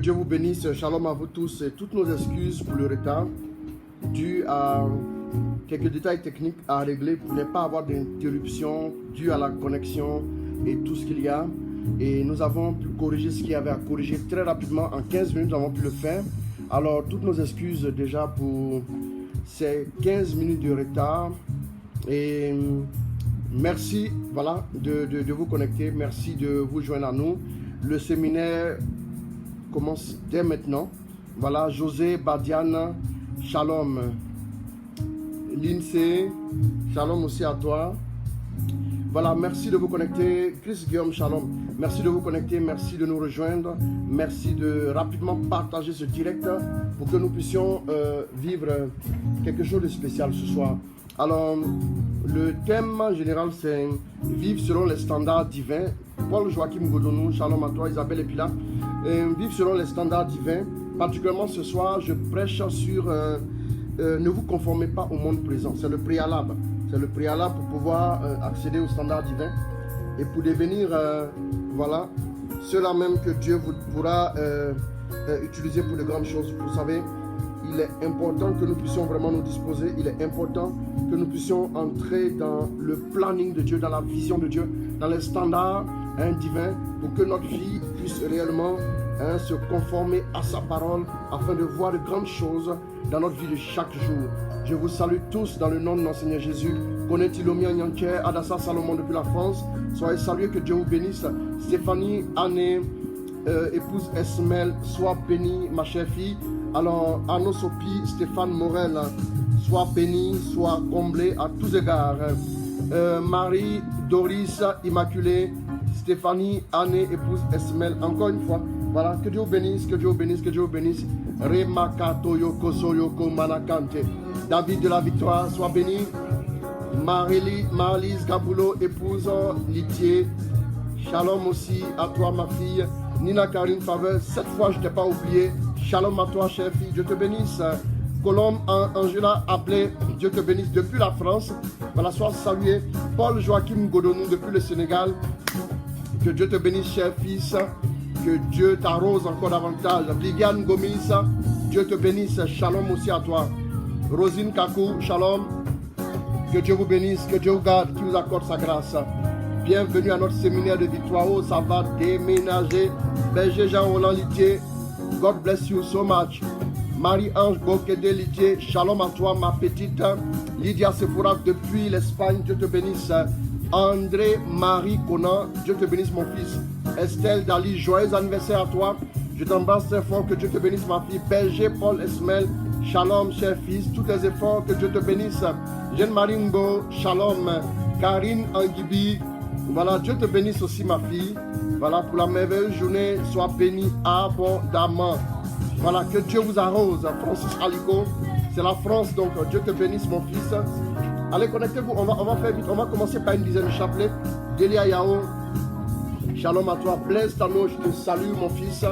Dieu vous bénisse. Shalom à vous tous. Et toutes nos excuses pour le retard, dû à quelques détails techniques à régler pour ne pas avoir d'interruption dû à la connexion et tout ce qu'il y a. Et nous avons pu corriger ce qu'il y avait à corriger très rapidement. En 15 minutes, nous avons pu le faire. Alors, toutes nos excuses déjà pour ces 15 minutes de retard. Et merci voilà, de vous connecter. Merci de vous joindre à nous. Le séminaire commence dès maintenant. Voilà, José, Badiane, shalom. Lindsay, shalom aussi à toi. Voilà, merci de vous connecter. Chris Guillaume, shalom. Merci de vous connecter, merci de nous rejoindre. Merci de rapidement partager ce direct pour que nous puissions vivre quelque chose de spécial ce soir. Alors, le thème en général, c'est vivre selon les standards divins. Paul Joachim Godonou, shalom à toi, Isabelle et Pilat. Vivre selon les standards divins. Particulièrement ce soir, je prêche sur ne vous conformez pas au monde présent. C'est le préalable. C'est le préalable pour pouvoir accéder aux standards divins et pour devenir, voilà, ceux-là même que Dieu vous pourra utiliser pour de grandes choses. Vous savez, il est important que nous puissions vraiment nous disposer. Il est important que nous puissions entrer dans le planning de Dieu, dans la vision de Dieu, dans les standards divins, pour que notre vie puisse réellement se conformer à sa parole, afin de voir de grandes choses dans notre vie de chaque jour. Je vous salue tous dans le nom de notre Seigneur Jésus. Connaît-il au mien Nyantier, Adassa Salomon depuis la France. Soyez salués, que Dieu vous bénisse. Stéphanie, Anne, épouse Esmel, sois bénie, ma chère fille. Alors, Arnaud Sopi, Stéphane Morel, sois bénie, sois comblée à tous égards. Marie, Doris, Immaculée, Stéphanie, Anne, épouse Esmel, encore une fois. Voilà, que Dieu vous bénisse, que Dieu vous bénisse, que Dieu vous bénisse. Remakato Yoko Soyoko Manakante. David de la Victoire, sois béni. Marlise Gaboulot, épouse Litier. Shalom aussi à toi, ma fille. Nina Karine Faveur, cette fois je ne t'ai pas oublié. Shalom à toi, chère fille, Dieu te bénisse. Colombe Angela Ablé, Dieu te bénisse depuis la France. Voilà, sois salué. Paul Joachim Godonou depuis le Sénégal. Que Dieu te bénisse, cher fils. Que Dieu t'arrose encore davantage. Viviane Gomis, Dieu te bénisse. Shalom aussi à toi. Rosine Kakou, shalom. Que Dieu vous bénisse, que Dieu vous garde, qu'il vous accorde sa grâce. Bienvenue à notre séminaire de Victoire. Oh, ça va déménager. Berger Jean-Roland Litier, God bless you so much. Marie-Ange Bokede Litier, shalom à toi, ma petite. Lydia Sephora depuis l'Espagne, Dieu te bénisse. André Marie Conan, Dieu te bénisse, mon fils. Estelle Dali, joyeux anniversaire à toi. Je t'embrasse très fort, que Dieu te bénisse, ma fille. Berger Paul Esmel, shalom, cher fils. Tous tes efforts, que Dieu te bénisse. Jeanne-Marie Ngo, shalom. Karine Angibi, voilà, Dieu te bénisse aussi, ma fille. Voilà, pour la merveilleuse journée, sois bénie abondamment. Voilà, que Dieu vous arrose. Francis Alico, c'est la France, donc Dieu te bénisse, mon fils. Allez, connectez-vous, on va faire vite. On va commencer par une dizaine de chapelets. Delia Yao, shalom à toi. Blaise Tano, je te salue, mon fils.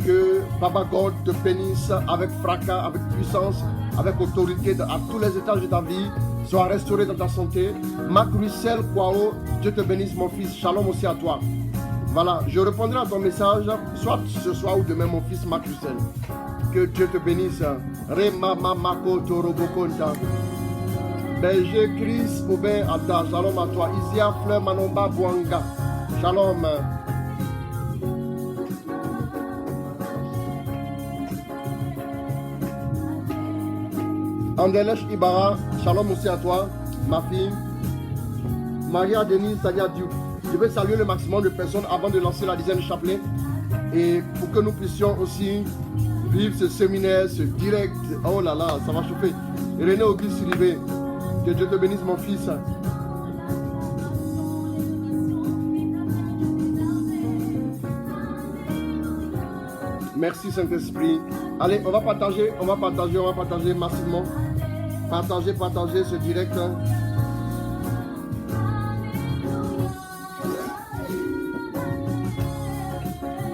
Que Baba God te bénisse avec fracas, avec puissance, avec autorité à tous les étages de ta vie. Sois restauré dans ta santé. Mac Russell Kwao, Dieu te bénisse, mon fils. Shalom aussi à toi. Voilà, je répondrai à ton message, soit ce soir ou demain, mon fils Mac Russell. Que Dieu te bénisse. Rema Mamako Torobokonta. Berger Chris Aubin Atta, shalom à toi. Isia Fleur Manomba Bouanga, shalom. Andelesh Ibarra, shalom aussi à toi, ma fille. Maria Denise Tania Diouf. Je vais saluer le maximum de personnes avant de lancer la dizaine de chapelets. Et pour que nous puissions aussi vivre ce séminaire, ce direct. Oh là là, ça va chauffer. René Auguste Rivet, que Dieu te bénisse, mon fils. Merci Saint-Esprit. Allez, on va partager massivement. Partagez ce direct.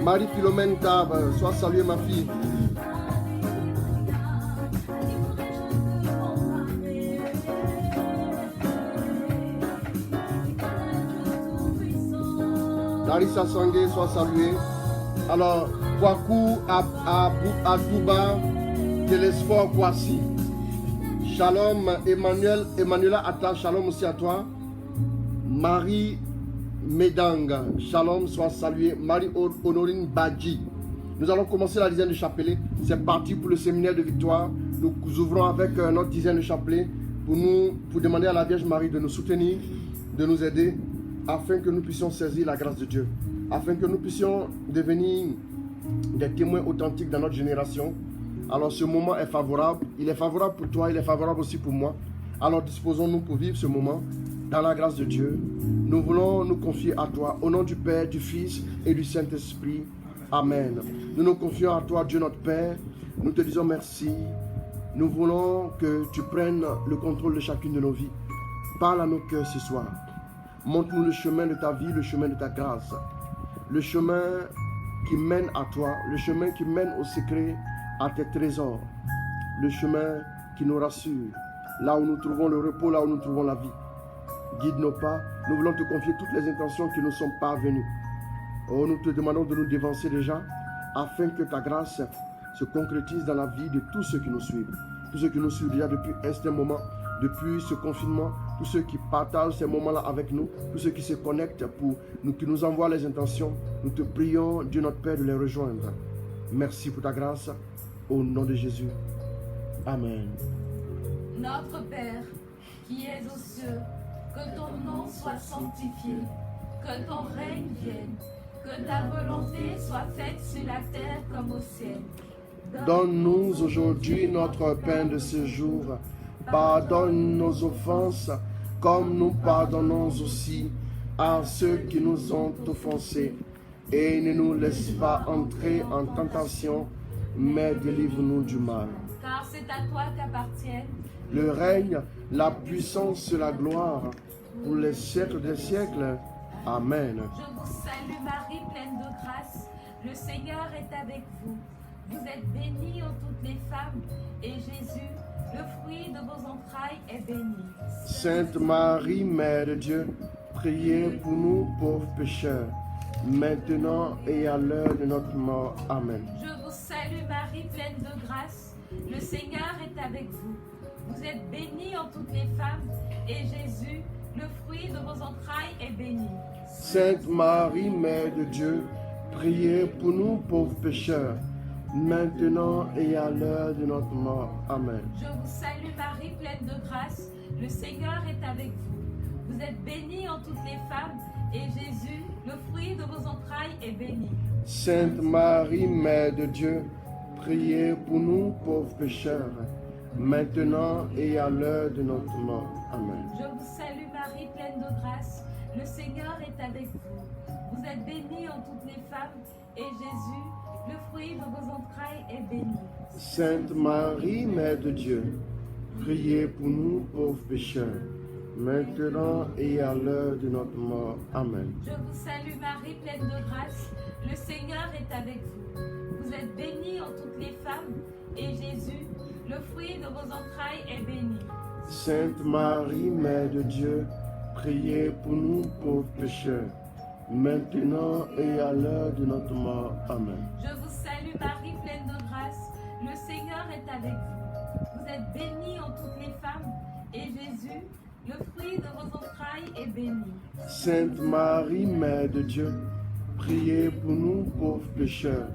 Marie-Philomène Tab, sois saluée, ma fille. Larissa Sangué, sois saluée. Alors, Kwaku Abouba, Télésphore Kwasi. Shalom Emmanuel, Emmanuela Atta, shalom aussi à toi. Marie Medanga, shalom, sois saluée. Marie Honorine Badji. Nous allons commencer la dizaine de chapelet. C'est parti pour le séminaire de victoire. Nous ouvrons avec notre dizaine de chapelet pour demander à la Vierge Marie de nous soutenir, de nous aider, afin que nous puissions saisir la grâce de Dieu, afin que nous puissions devenir des témoins authentiques dans notre génération. Alors ce moment est favorable, il est favorable pour toi, il est favorable aussi pour moi. Alors disposons-nous pour vivre ce moment dans la grâce de Dieu. Nous voulons nous confier à toi, au nom du Père, du Fils et du Saint-Esprit. Amen. Nous nous confions à toi, Dieu notre Père. Nous te disons merci. Nous voulons que tu prennes le contrôle de chacune de nos vies. Parle à nos cœurs ce soir. Montre-nous le chemin de ta vie, le chemin de ta grâce. Le chemin qui mène à toi, le chemin qui mène au secret, à tes trésors. Le chemin qui nous rassure, là où nous trouvons le repos, là où nous trouvons la vie. Guide nos pas. Nous voulons te confier toutes les intentions qui nous sont parvenues. Oh, nous te demandons de nous dévancer déjà, afin que ta grâce se concrétise dans la vie de tous ceux qui nous suivent. Tous ceux qui nous suivent déjà depuis un certain moment, depuis ce confinement, tous ceux qui partagent ces moments-là avec nous, tous ceux qui se connectent pour nous, qui nous envoient les intentions. Nous te prions, Dieu notre Père, de les rejoindre. Merci pour ta grâce. Au nom de Jésus. Amen. Notre Père, qui es aux cieux, que ton nom soit sanctifié, que ton règne vienne, que ta volonté soit faite sur la terre comme au ciel. Donne-nous aujourd'hui notre pain de ce jour. Pardonne nos offenses, comme nous pardonnons aussi à ceux qui nous ont offensés. Et ne nous laisse pas entrer en tentation, mais délivre-nous du mal. Car c'est à toi qu'appartiennent le règne, la puissance et la gloire, pour les siècles des siècles. Amen. Je vous salue Marie, pleine de grâce. Le Seigneur est avec vous. Vous êtes bénie en toutes les femmes, et Jésus, le fruit de vos entrailles, est béni. Sainte Marie, Mère de Dieu, priez pour nous pauvres pécheurs, maintenant et à l'heure de notre mort. Amen. Je vous salue Marie, pleine de grâce. Le Seigneur est avec vous. Vous êtes bénie en toutes les femmes, et Jésus, le fruit de vos entrailles, est béni. Sainte Marie, Mère de Dieu, priez pour nous pauvres pécheurs, maintenant et à l'heure de notre mort. Amen. Je vous salue Marie, pleine de grâce. Le Seigneur est avec vous. Vous êtes bénie en toutes les femmes, et Jésus, le fruit de vos entrailles, est béni. Sainte Marie, Mère de Dieu, priez pour nous pauvres pécheurs, maintenant et à l'heure de notre mort. Amen. Je vous salue Marie, pleine de grâce. Le Seigneur est avec vous. Vous êtes bénie en toutes les femmes, et Jésus, le fruit de vos entrailles, est béni. Sainte Marie, Mère de Dieu, priez pour nous pauvres pécheurs, maintenant et à l'heure de notre mort. Amen. Je vous salue Marie, pleine de grâce. Le Seigneur est avec vous. Vous êtes bénie en toutes les femmes, et Jésus, le fruit de vos entrailles, est béni. Sainte Marie, Mère de Dieu, priez pour nous pauvres pécheurs, maintenant et à l'heure de notre mort. Amen. Je vous salue Marie, pleine de grâce. Le Seigneur est avec vous. Vous êtes bénie en toutes les femmes, et Jésus, le fruit de vos entrailles, est béni. Sainte Marie, Mère de Dieu, priez pour nous pauvres pécheurs,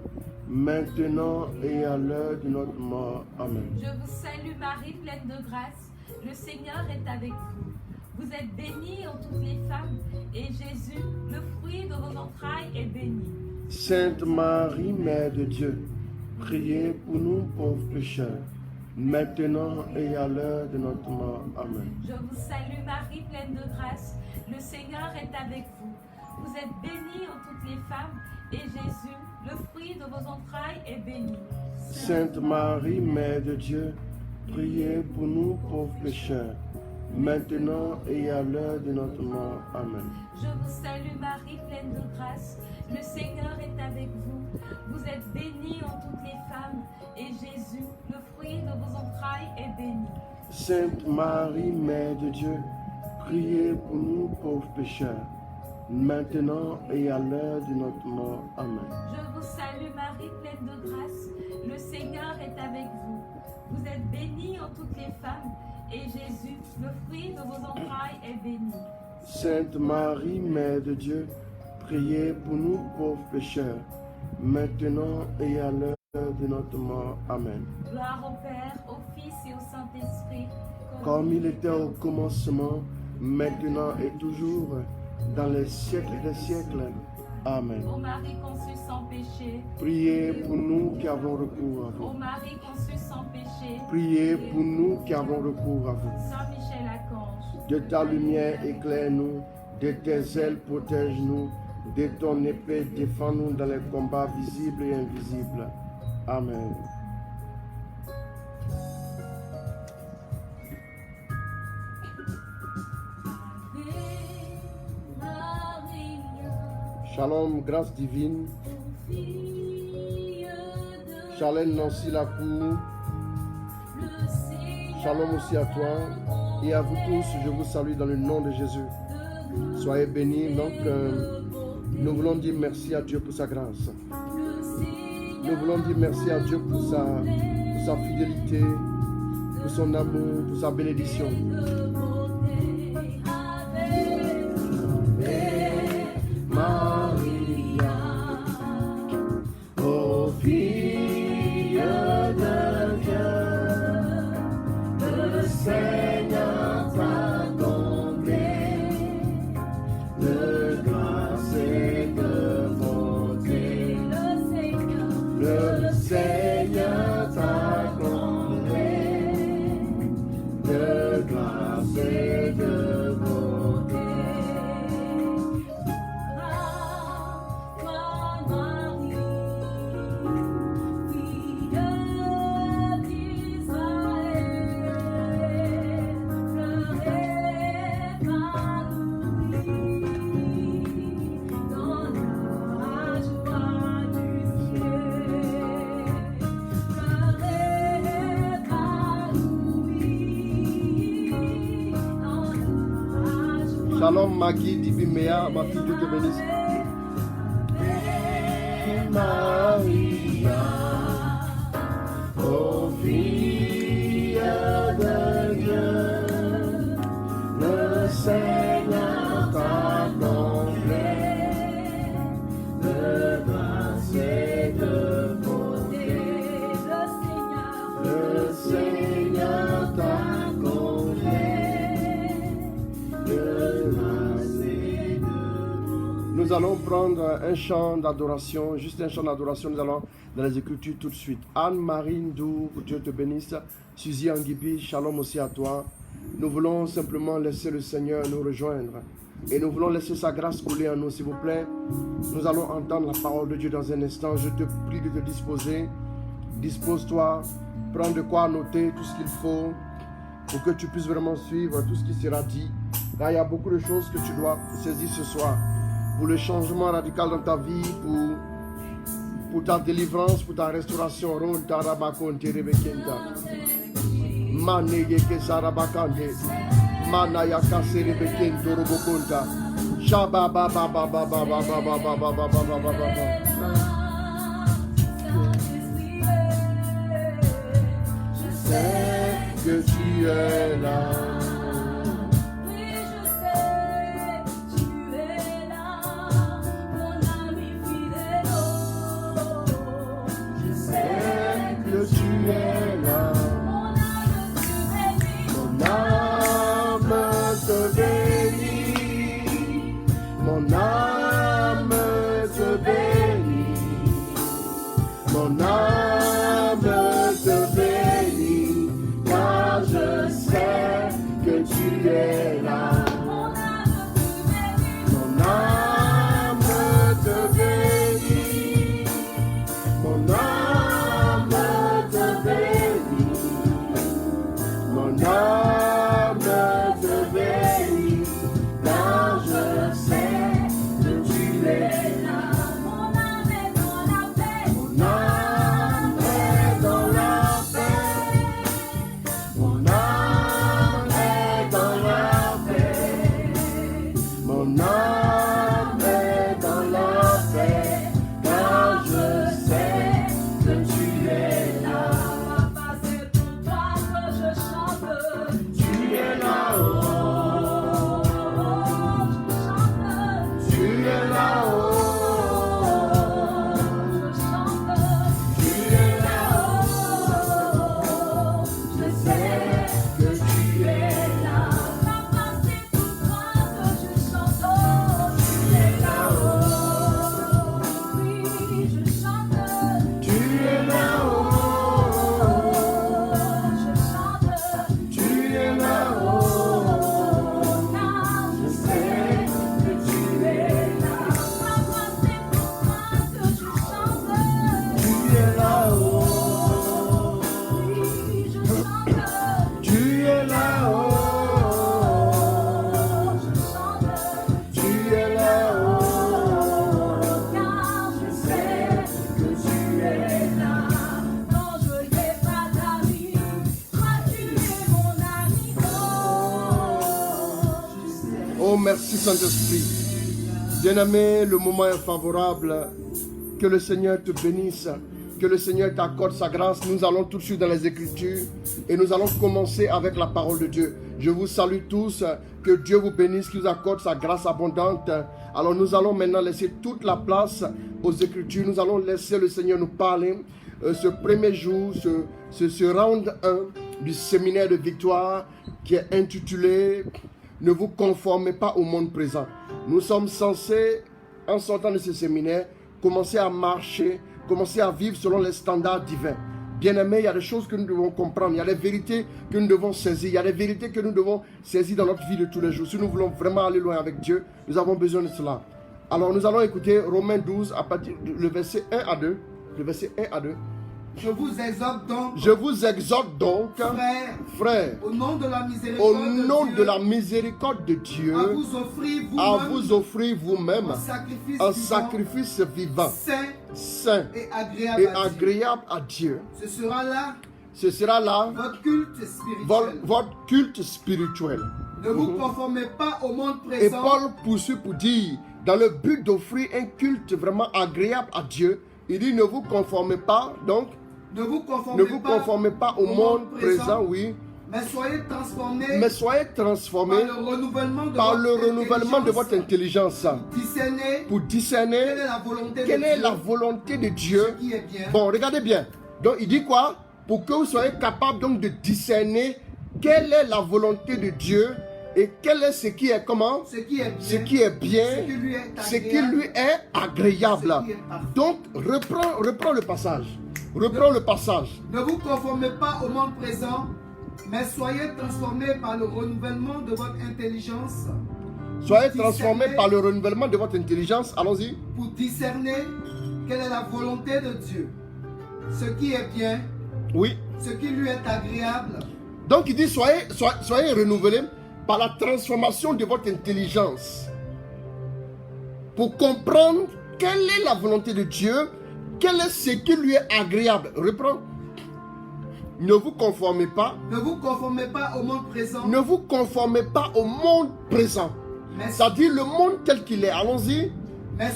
maintenant et à l'heure de notre mort. Amen. Je vous salue Marie, pleine de grâce. Le Seigneur est avec vous. Vous êtes bénie en toutes les femmes, et Jésus, le fruit de vos entrailles, est béni. Sainte Marie, Mère de Dieu, priez pour nous pauvres pécheurs, maintenant et à l'heure de notre mort. Amen. Je vous salue Marie, pleine de grâce. Le Seigneur est avec vous. Vous êtes bénie en toutes les femmes, et Jésus, le fruit de vos entrailles, est béni. Sainte Marie, Mère de Dieu, priez pour nous pauvres pécheurs, maintenant et à l'heure de notre mort. Amen. Je vous salue Marie, pleine de grâce. Le Seigneur est avec vous. Vous êtes bénie en toutes les femmes, et Jésus, le fruit de vos entrailles, est béni. Sainte Marie, Mère de Dieu, priez pour nous pauvres pécheurs, maintenant et à l'heure de notre mort. Amen. Je vous salue Marie, pleine de grâce. Le Seigneur est avec vous. Vous êtes bénie en toutes les femmes, et Jésus, le fruit de vos entrailles, est béni. Sainte Marie, Mère de Dieu, priez pour nous pauvres pécheurs, maintenant et à l'heure de notre mort. Amen. Gloire au Père, au Fils et au Saint-Esprit, Comme il était au commencement, maintenant et toujours, dans les siècles des siècles. Amen. Ô Marie conçue sans péché, Priez pour nous qui avons recours à ô vous. Marie conçue sans péché, Priez pour nous qui avons recours à vous. Saint Michel Archange, De ta lumière éclaire-nous, de tes ailes protège-nous, de ton épée défends-nous dans les combats visibles et invisibles. Amen. Shalom, grâce divine. Shalom, Nancy Lacour. Shalom aussi à toi et à vous tous. Je vous salue dans le nom de Jésus. Soyez bénis. Donc, nous voulons dire merci à Dieu pour sa grâce. Nous voulons dire merci à Dieu pour sa fidélité, pour son amour, pour sa bénédiction. Maria, ô fille de Dieu, le Seigneur t'a comblé de grâce et de bonté. Le Seigneur t'a comblé de grâce et de bonté. Shalom Maggie Dibimea, ma fille, Dieu te bénisse. Maria, ô fille de Dieu, le Seigneur t'a comblé de grâce et de beauté. Le Seigneur t'a comblé. Nous allons prendre un chant d'adoration, juste un chant d'adoration. Nous allons dans les Écritures tout de suite. Anne-Marie Ndou, Dieu te bénisse. Suzy Anguibi, shalom aussi à toi. Nous voulons simplement laisser le Seigneur nous rejoindre. Et nous voulons laisser sa grâce couler en nous, s'il vous plaît. Nous allons entendre la parole de Dieu dans un instant. Je te prie de te disposer. Dispose-toi. Prends de quoi noter tout ce qu'il faut pour que tu puisses vraiment suivre tout ce qui sera dit. Là, il y a beaucoup de choses que tu dois saisir ce soir. Pour le changement radical dans ta vie, pour ta délivrance, pour ta restauration. Je sais que tu es là. Tu es là, mon âme te bénit, mon âme te bénit, mon âme te bénit, car je sais que tu es là. Mon âme te bénit, mon âme. Mon âme te bénit, car je sais que tu es là. Mon âme Oh, merci Saint-Esprit. Bien-aimé, le moment est favorable. Que le Seigneur te bénisse. Que le Seigneur t'accorde sa grâce. Nous allons tout de suite dans les Écritures et nous allons commencer avec la parole de Dieu. Je vous salue tous. Que Dieu vous bénisse, qu'il vous accorde sa grâce abondante. Alors nous allons maintenant laisser toute la place aux Écritures. Nous allons laisser le Seigneur nous parler. Ce premier jour, ce round 1 du séminaire de victoire qui est intitulé « Ne vous conformez pas au monde présent ». Nous sommes censés, en sortant de ce séminaire, commencer à marcher, commencer à vivre selon les standards divins. Bien-aimés, il y a des choses que nous devons comprendre, il y a des vérités que nous devons saisir, il y a des vérités que nous devons saisir dans notre vie de tous les jours. Si nous voulons vraiment aller loin avec Dieu, nous avons besoin de cela. Alors nous allons écouter Romains 12 à partir du verset 1 à 2. Le verset 1 à 2. Je vous exhorte donc, frères, au nom de la miséricorde de Dieu, à vous offrir vous-même un sacrifice vivant, saint et agréable à Dieu. Ce sera là votre culte spirituel. Ne vous conformez pas au monde présent. Et Paul poursuit pour dire, dans le but d'offrir un culte vraiment agréable à Dieu, il dit ne vous conformez pas, donc, ne vous conformez pas au monde présent, oui. Mais soyez transformés par le renouvellement de votre intelligence pour discerner quelle est la volonté de Dieu. Bon, regardez bien. Donc, il dit quoi? Pour que vous soyez capable donc de discerner quelle est la volonté de Dieu et quel est ce qui est comment? Ce qui est bien, ce qui lui est agréable. Donc, reprends le passage. Reprends le passage. Ne vous conformez pas au monde présent, mais soyez transformés par le renouvellement de votre intelligence. Soyez transformés par le renouvellement de votre intelligence. Allons-y. Pour discerner quelle est la volonté de Dieu. Ce qui est bien. Oui. Ce qui lui est agréable. Donc il dit soyez renouvelés par la transformation de votre intelligence. Pour comprendre quelle est la volonté de Dieu. Quel est ce qui lui est agréable? Reprends. Ne vous conformez pas. Ne vous conformez pas au monde présent. Ne vous conformez pas au monde présent. C'est-à-dire le monde tel qu'il est. Allons-y. Mais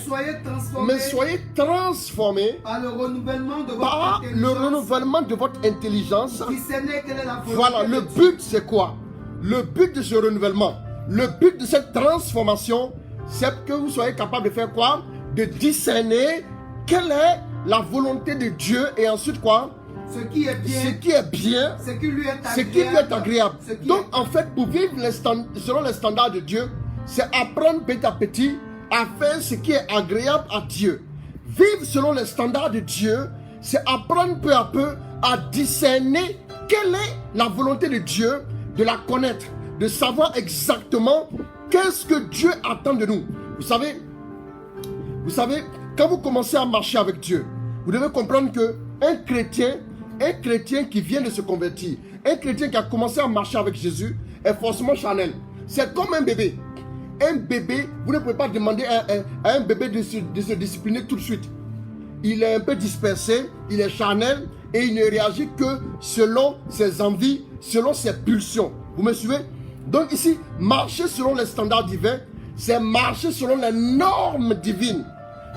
soyez transformés par le renouvellement de votre intelligence. Voilà, le but c'est quoi? Le but de ce renouvellement, le but de cette transformation, c'est que vous soyez capable de faire quoi? De discerner quelle est la volonté de Dieu et ensuite quoi? Ce qui est bien, ce qui lui est agréable. Donc en fait, pour vivre selon les standards de Dieu, c'est apprendre petit à petit à faire ce qui est agréable à Dieu. Vivre selon les standards de Dieu, c'est apprendre peu à peu à discerner quelle est la volonté de Dieu, de la connaître, de savoir exactement qu'est-ce que Dieu attend de nous. Vous savez, quand vous commencez à marcher avec Dieu, vous devez comprendre qu'un chrétien qui vient de se convertir, un chrétien qui a commencé à marcher avec Jésus, est forcément charnel. C'est comme un bébé. Un bébé, vous ne pouvez pas demander à un bébé de se discipliner tout de suite. Il est un peu dispersé, il est charnel et il ne réagit que selon ses envies, selon ses pulsions. Vous me suivez? Donc ici, marcher selon les standards divins, c'est marcher selon les normes divines.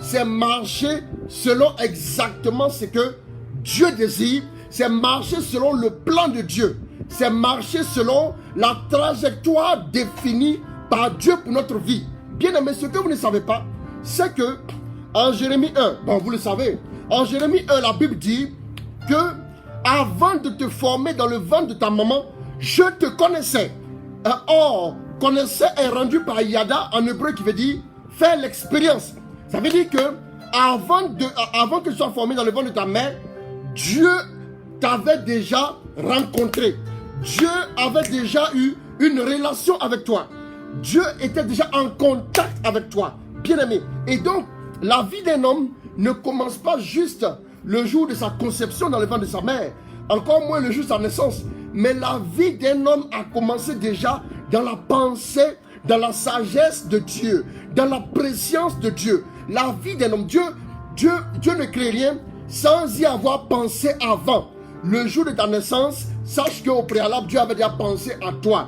C'est marcher selon exactement ce que Dieu désire. C'est marcher selon le plan de Dieu. C'est marcher selon la trajectoire définie par Dieu pour notre vie. Bien aimé, ce que vous ne savez pas, c'est que en Jérémie 1, bon vous le savez, en Jérémie 1, la Bible dit que avant de te former dans le ventre de ta maman, je te connaissais. Or, connaissait est rendu par Yada en hébreu qui veut dire faire l'expérience. Ça veut dire que avant que tu sois formé dans le ventre de ta mère, Dieu t'avait déjà rencontré. Dieu avait déjà eu une relation avec toi. Dieu était déjà en contact avec toi, bien-aimé. Et donc, la vie d'un homme ne commence pas juste le jour de sa conception dans le ventre de sa mère, encore moins le jour de sa naissance. Mais la vie d'un homme a commencé déjà dans la pensée, dans la sagesse de Dieu, dans la préscience de Dieu. La vie d'un homme, Dieu ne crée rien sans y avoir pensé avant. Le jour de ta naissance, sache qu'au préalable, Dieu avait déjà pensé à toi.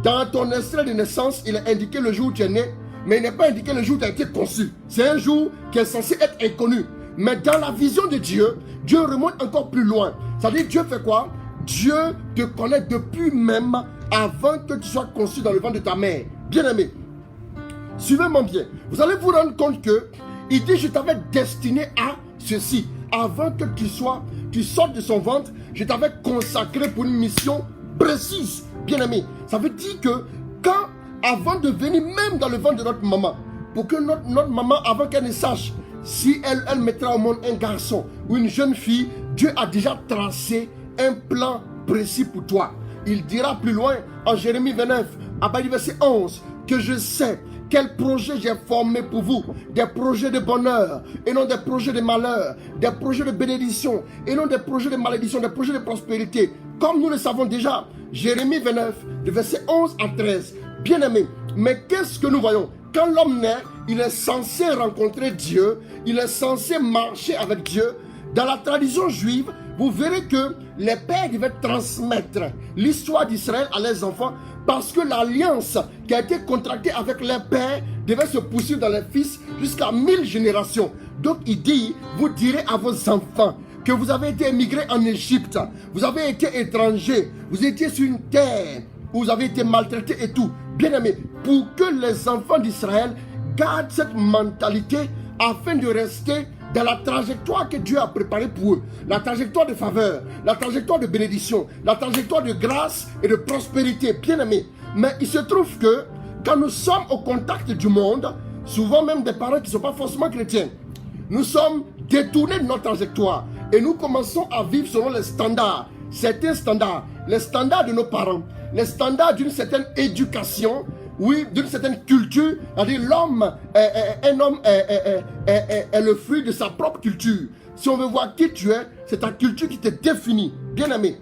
Dans ton extrait de naissance, il est indiqué le jour où tu es né, mais il n'est pas indiqué le jour où tu as été conçu. C'est un jour qui est censé être inconnu. Mais dans la vision de Dieu, Dieu remonte encore plus loin. C'est-à-dire, Dieu fait quoi? Dieu te connaît depuis même avant que tu sois conçu dans le ventre de ta mère. Bien-aimé, suivez-moi bien. Vous allez vous rendre compte que il dit, je t'avais destiné à ceci. Avant que tu sortes de son ventre, je t'avais consacré pour une mission précise. Bien-aimé, ça veut dire que quand, avant de venir même dans le ventre de notre maman, pour que notre maman, avant qu'elle ne sache si elle mettra au monde un garçon ou une jeune fille, Dieu a déjà tracé un plan précis pour toi. Il dira plus loin en Jérémie 29, à partir du verset 11, que je sais quel projet j'ai formé pour vous, des projets de bonheur et non des projets de malheur, des projets de bénédiction et non des projets de malédiction, des projets de prospérité. Comme nous le savons déjà, Jérémie 29, de verset 11 à 13. Bien-aimé, mais qu'est-ce que nous voyons? Quand l'homme naît, il est censé rencontrer Dieu, il est censé marcher avec Dieu. Dans la tradition juive, vous verrez que les pères devaient transmettre l'histoire d'Israël à leurs enfants parce que l'alliance qui a été contractée avec les pères devait se poursuivre dans les fils jusqu'à 1000 générations. Donc il dit, vous direz à vos enfants que vous avez été émigrés en Égypte, vous avez été étrangers, vous étiez sur une terre où vous avez été maltraités et tout. Bien aimé, pour que les enfants d'Israël gardent cette mentalité afin de rester dans la trajectoire que Dieu a préparée pour eux, la trajectoire de faveur, la trajectoire de bénédiction, la trajectoire de grâce et de prospérité, bien aimé. Mais il se trouve que quand nous sommes au contact du monde, souvent même des parents qui ne sont pas forcément chrétiens, nous sommes détournés de notre trajectoire et nous commençons à vivre selon les standards, certains standards, les standards de nos parents, les standards d'une certaine éducation, oui, d'une certaine culture. C'est-à-dire l'homme, un homme est le fruit de sa propre culture. Si on veut voir qui tu es, c'est ta culture qui te définit. Bien aimé,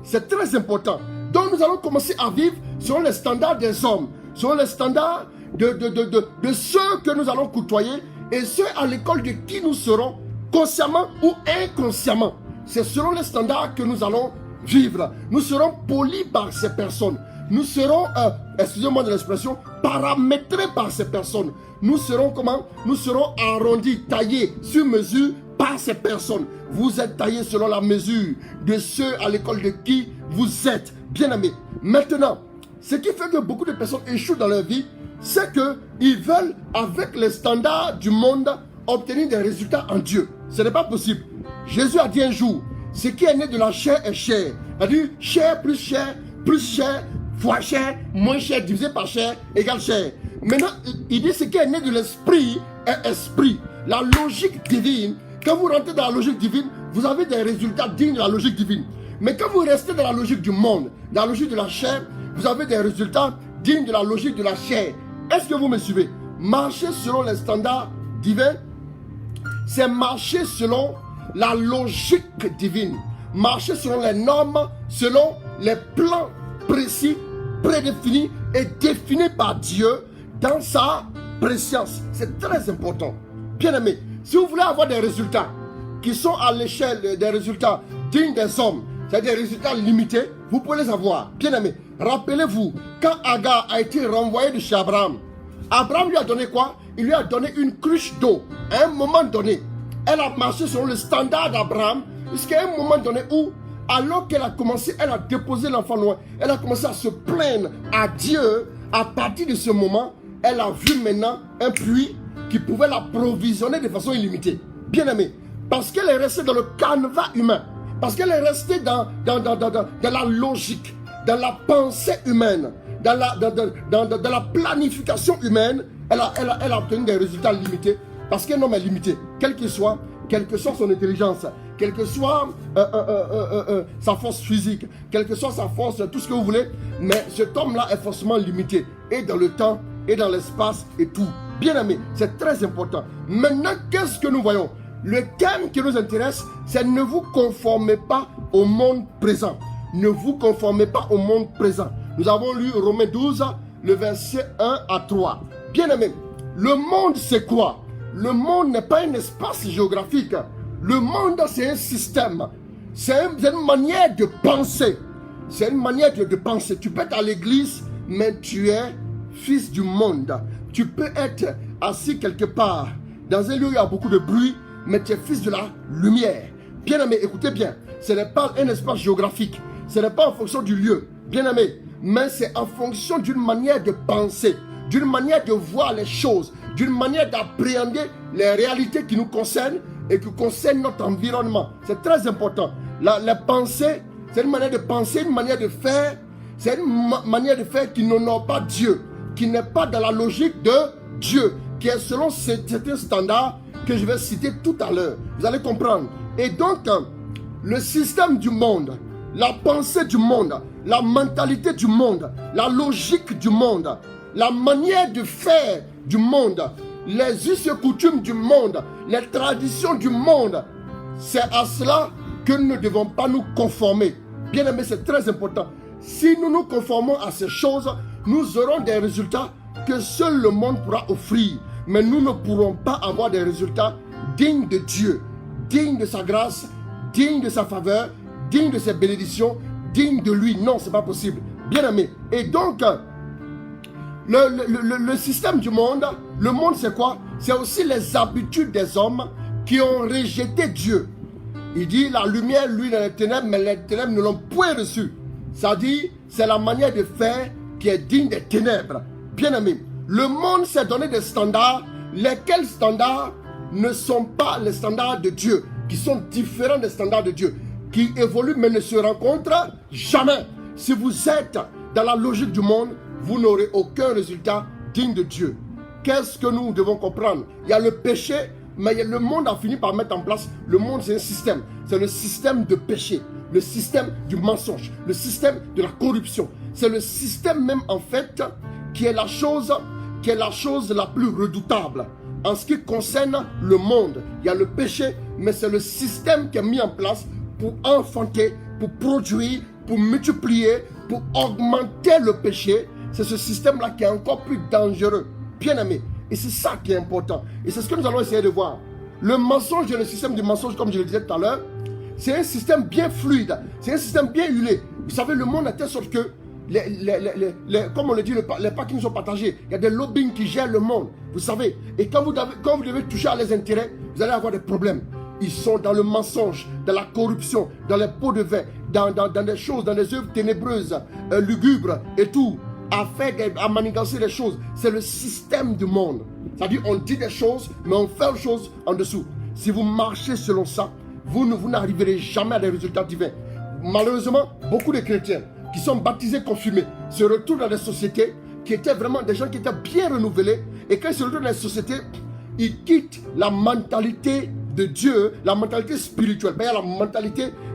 c'est très important. Donc nous allons commencer à vivre selon les standards des hommes, selon les standards de ceux que nous allons côtoyer et ceux à l'école de qui nous serons, consciemment ou inconsciemment. C'est selon les standards que nous allons vivre. Nous serons polis par ces personnes. Nous serons, excusez-moi de l'expression, paramétrés par ces personnes. Nous serons comment? Nous serons arrondis, taillés sur mesure par ces personnes. Vous êtes taillés selon la mesure de ceux à l'école de qui vous êtes. Bien aimés. Maintenant, ce qui fait que beaucoup de personnes échouent dans leur vie, c'est qu'ils veulent, avec les standards du monde, obtenir des résultats en Dieu. Ce n'est pas possible. Jésus a dit un jour, ce qui est né de la chair est chair. Il a dit chair, fois chair, moins chair, divisé par chair, égale chair. Maintenant, il dit ce qui est né de l'esprit est esprit. La logique divine, quand vous rentrez dans la logique divine, vous avez des résultats dignes de la logique divine. Mais quand vous restez dans la logique du monde, dans la logique de la chair, vous avez des résultats dignes de la logique de la chair. Est-ce que vous me suivez? Marcher selon les standards divins, c'est marcher selon la logique divine. Marcher selon les normes, selon les plans précis, prédéfinis et définis par Dieu dans sa préscience. C'est très important. Bien aimé, si vous voulez avoir des résultats qui sont à l'échelle des résultats dignes des hommes, c'est-à-dire des résultats limités, vous pouvez les avoir. Bien aimé, rappelez-vous, quand Agar a été renvoyé de chez Abraham, Abraham lui a donné quoi? Il lui a donné une cruche d'eau. À un moment donné, elle a marché selon le standard d'Abraham, jusqu'à un moment donné où, alors qu'elle a commencé, elle a déposé l'enfant loin, elle a commencé à se plaindre à Dieu. À partir de ce moment, elle a vu maintenant un puits qui pouvait l'approvisionner de façon illimitée. Bien aimé, parce qu'elle est restée dans le canevas humain, parce qu'elle est restée dans la logique, dans la pensée humaine, dans la planification humaine, elle a obtenu des résultats limités. Parce qu'un homme est limité, quel que soit son intelligence, quelle que soit sa force physique, quelle que soit sa force, tout ce que vous voulez, mais cet homme-là est forcément limité, et dans le temps, et dans l'espace, et tout. Bien aimé, c'est très important. Maintenant, qu'est-ce que nous voyons? Le thème qui nous intéresse, c'est ne vous conformez pas au monde présent. Ne vous conformez pas au monde présent. Nous avons lu Romains 12, le verset 1 à 3. Bien aimé, le monde c'est quoi? Le monde n'est pas un espace géographique. Le monde, c'est un système. C'est une manière de penser. C'est une manière de penser. Tu peux être à l'église, mais tu es fils du monde. Tu peux être assis quelque part, dans un lieu où il y a beaucoup de bruit, mais tu es fils de la lumière. Bien-aimé, écoutez bien, ce n'est pas un espace géographique, ce n'est pas en fonction du lieu, bien-aimé, mais c'est en fonction d'une manière de penser, d'une manière de voir les choses, d'une manière d'appréhender les réalités qui nous concernent et qui concernent notre environnement. C'est très important. La pensée, c'est une manière de penser, une manière de faire, c'est une manière de faire qui n'honore pas Dieu, qui n'est pas dans la logique de Dieu, qui est selon certains standards que je vais citer tout à l'heure. Vous allez comprendre. Et donc, le système du monde, la pensée du monde, la mentalité du monde, la logique du monde, la manière de faire du monde, les us et coutumes du monde, les traditions du monde, c'est à cela que nous ne devons pas nous conformer. Bien aimé, c'est très important. Si nous nous conformons à ces choses, nous aurons des résultats que seul le monde pourra offrir. Mais nous ne pourrons pas avoir des résultats dignes de Dieu, dignes de sa grâce, dignes de sa faveur, dignes de ses bénédictions, dignes de lui. Non, ce n'est pas possible. Bien aimé. Et donc, le système du monde, le monde c'est quoi? C'est aussi les habitudes des hommes qui ont rejeté Dieu. Il dit la lumière, lui, dans les ténèbres, mais les ténèbres ne l'ont point reçu. Ça dit, c'est la manière de faire qui est digne des ténèbres. Bien aimé, le monde s'est donné des standards, lesquels standards ne sont pas les standards de Dieu, qui sont différents des standards de Dieu, qui évoluent mais ne se rencontrent jamais. Si vous êtes dans la logique du monde, vous n'aurez aucun résultat digne de Dieu. Qu'est-ce que nous devons comprendre? Il y a le péché, mais le monde a fini par mettre en place, le monde c'est un système, c'est le système de péché, le système du mensonge, le système de la corruption. C'est le système même en fait qui est la chose la plus redoutable. En ce qui concerne le monde, il y a le péché, mais c'est le système qui est mis en place pour enfanter, pour produire, pour multiplier, pour augmenter le péché. C'est ce système-là qui est encore plus dangereux. Bien aimé. Et c'est ça qui est important. Et c'est ce que nous allons essayer de voir. Le mensonge et le système du mensonge, comme je le disais tout à l'heure, c'est un système bien fluide. C'est un système bien huilé. Vous savez, le monde est de telle sorte que, comme on le dit, les parkings sont partagés. Il y a des lobbying qui gèrent le monde. Vous savez. Et quand vous devez toucher à les intérêts, vous allez avoir des problèmes. Ils sont dans le mensonge, dans la corruption, dans les pots de vin, dans des choses, dans des œuvres ténébreuses, lugubres et tout, à manigancer les choses. C'est le système du monde. C'est-à-dire, on dit des choses, mais on fait des choses en dessous. Si vous marchez selon ça, vous n'arriverez jamais à des résultats divins. Malheureusement, beaucoup de chrétiens qui sont baptisés, confirmés, se retrouvent dans des sociétés qui étaient vraiment des gens qui étaient bien renouvelés. Et quand ils se retrouvent dans les sociétés, ils quittent la mentalité de Dieu, la mentalité spirituelle. Ben, il y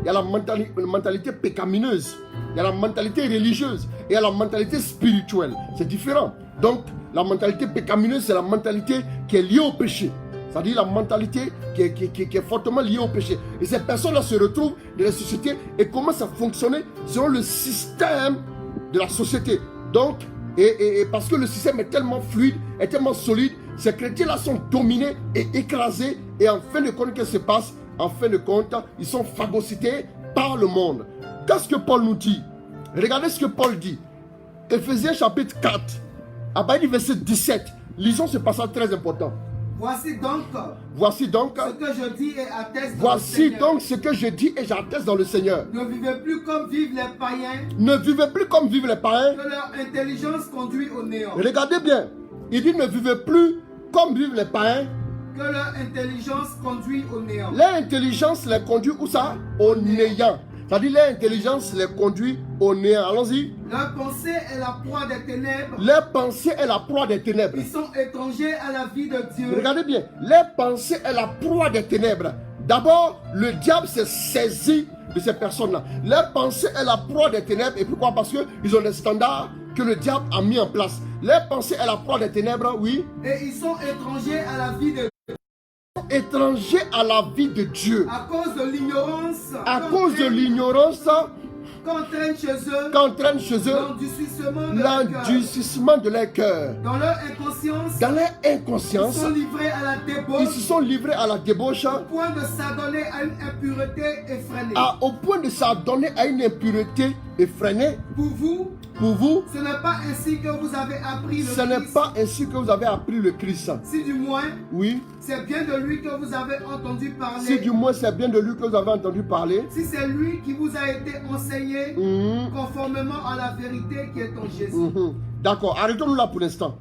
a la mentalité pécamineuse, il y a la mentalité religieuse et il y a la mentalité spirituelle. C'est différent. Donc, la mentalité pécamineuse, c'est la mentalité qui est liée au péché. C'est-à-dire la mentalité qui est fortement liée au péché. Et ces personnes-là se retrouvent dans les sociétés et commencent à fonctionner selon le système de la société. Donc, et parce que le système est tellement fluide, est tellement solide, ces chrétiens-là sont dominés et écrasés. Et en fin de compte, qu'est-ce qui se passe? En fin de compte, ils sont phagocytés par le monde. Qu'est-ce que Paul nous dit? Regardez ce que Paul dit. Éphésiens chapitre 4, à partir du verset 17. Lisons ce passage très important. Voici donc ce que je dis et atteste dans voici le Seigneur. donc ce que je dis et j'atteste dans le Seigneur. Ne vivez plus comme vivent les païens, Ne vivez plus comme vivent les païens. que leur intelligence conduit au néant. Regardez bien. Il dit ne vivez plus comme vivent les païens. Que leur intelligence conduit au néant. Leur intelligence les conduit où ça? Au néant. C'est-à-dire leur intelligence les conduit au néant. Allons-y. Leur pensée est la proie des ténèbres. Leur pensée est la proie des ténèbres. Ils sont étrangers à la vie de Dieu. Regardez bien. Leur pensée est la proie des ténèbres. D'abord, le diable s'est saisi de ces personnes-là. Leur pensée est la proie des ténèbres. Et pourquoi? Parce qu'ils ont des standards que le diable a mis en place. Leur pensée est la proie des ténèbres, oui. Et ils sont étrangers à la vie de Dieu. Étrangers à la vie de Dieu. À cause de l'ignorance. À cause de l'ignorance qu'entraîne chez eux. L'endurcissement de leur cœur. Dans leur inconscience. Ils sont livrés à la débauche. Ils se sont livrés à la débauche. Au point de s'adonner à une impureté effrénée. Au point de s'adonner à une impureté effréné. Pour vous, ce n'est pas ainsi que vous avez appris le Christ. Ce n'est pas ainsi que vous avez appris le Christ. Si du moins, Oui. c'est bien de lui que vous avez entendu parler. Si du moins c'est bien de lui que vous avez entendu parler. Si c'est lui qui vous a été enseigné conformément à la vérité qui est en Jésus. D'accord, arrêtons-nous là pour l'instant.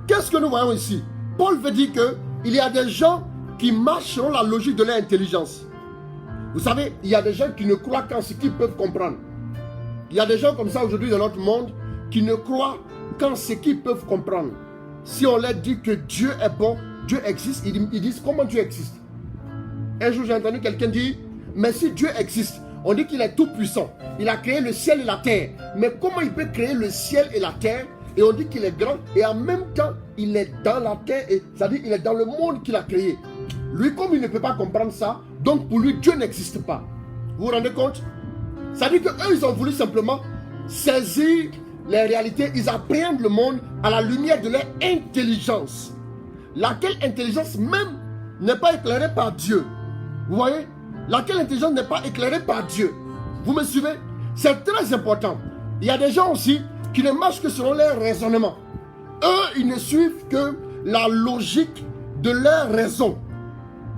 Qu'est-ce que nous voyons ici? Paul veut dire qu'il y a des gens qui marchent selon la logique de leur intelligence. Vous savez, il y a des gens qui ne croient qu'en ce qu'ils peuvent comprendre. Il y a des gens comme ça aujourd'hui dans notre monde qui ne croient qu'en ce qu'ils peuvent comprendre. Si on leur dit que Dieu est bon, Dieu existe, ils disent comment Dieu existe. Un jour j'ai entendu quelqu'un dire, mais si Dieu existe, on dit qu'il est tout puissant. Il a créé le ciel et la terre. Mais comment il peut créer le ciel et la terre? Et on dit qu'il est grand et en même temps il est dans la terre, c'est-à-dire il est dans le monde qu'il a créé. Lui, comme il ne peut pas comprendre ça, donc pour lui Dieu n'existe pas. Vous vous rendez compte? C'est-à-dire qu'eux ils ont voulu simplement saisir les réalités, ils appréhendent le monde à la lumière de leur intelligence. Laquelle intelligence même n'est pas éclairée par Dieu. Vous voyez? Laquelle intelligence n'est pas éclairée par Dieu. Vous me suivez? C'est très important. Il y a des gens aussi qui ne marchent que selon leur raisonnement. Eux, ils ne suivent que la logique de leur raison.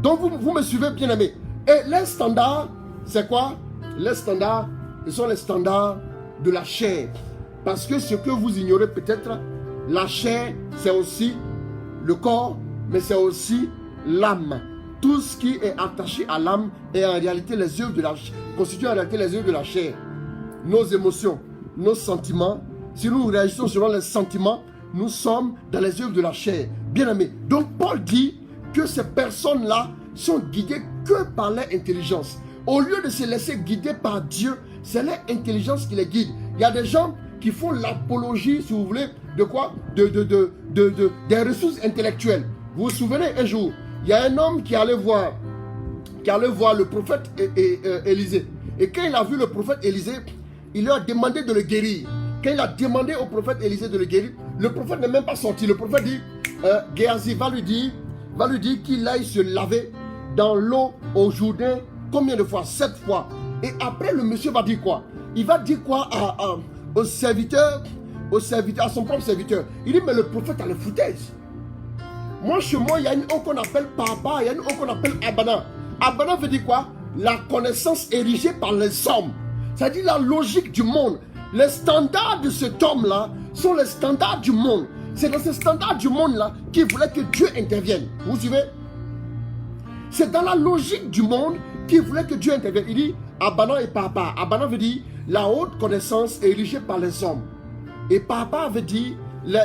Donc, vous me suivez, bien aimé. Et les standards, c'est quoi? Les standards, ce sont les standards de la chair. Parce que ce que vous ignorez peut-être, la chair, c'est aussi le corps, mais c'est aussi l'âme. Tout ce qui est attaché à l'âme est en réalité les œuvres de la chair, constitue en réalité les œuvres de la chair. Nos émotions, nos sentiments, si nous réagissons selon les sentiments, nous sommes dans les œuvres de la chair. Bien aimé. Donc Paul dit que ces personnes-là sont guidées que par leur intelligence. Au lieu de se laisser guider par Dieu, c'est leur intelligence qui les guide. Il y a des gens qui font l'apologie, si vous voulez, de quoi? Des ressources intellectuelles. Vous vous souvenez un jour, il y a un homme qui allait voir le prophète Élisée. Et quand il a vu le prophète Élisée, il lui a demandé de le guérir. Quand il a demandé au prophète Élisée de le guérir, le prophète n'est même pas sorti. Le prophète dit, Géasi va lui dire qu'il aille se laver dans l'eau au Jourdain. Combien de fois? 7 fois. Et après, le monsieur va dire quoi? Il va dire quoi au serviteur, à son propre serviteur? Il dit, mais le prophète a le foutaise. Moi, chez moi, il y a une eau qu'on appelle Papa, il y a une eau qu'on appelle Abana. Abana veut dire quoi? La connaissance érigée par les hommes. C'est-à-dire la logique du monde. Les standards de cet homme-là sont les standards du monde. C'est dans ces standards du monde-là qu'il voulait que Dieu intervienne. Vous suivez? C'est dans la logique du monde qu'il voulait que Dieu intervienne. Il dit Abana et Papa. Abana veut dire la haute connaissance érigée par les hommes. Et Papa veut dire les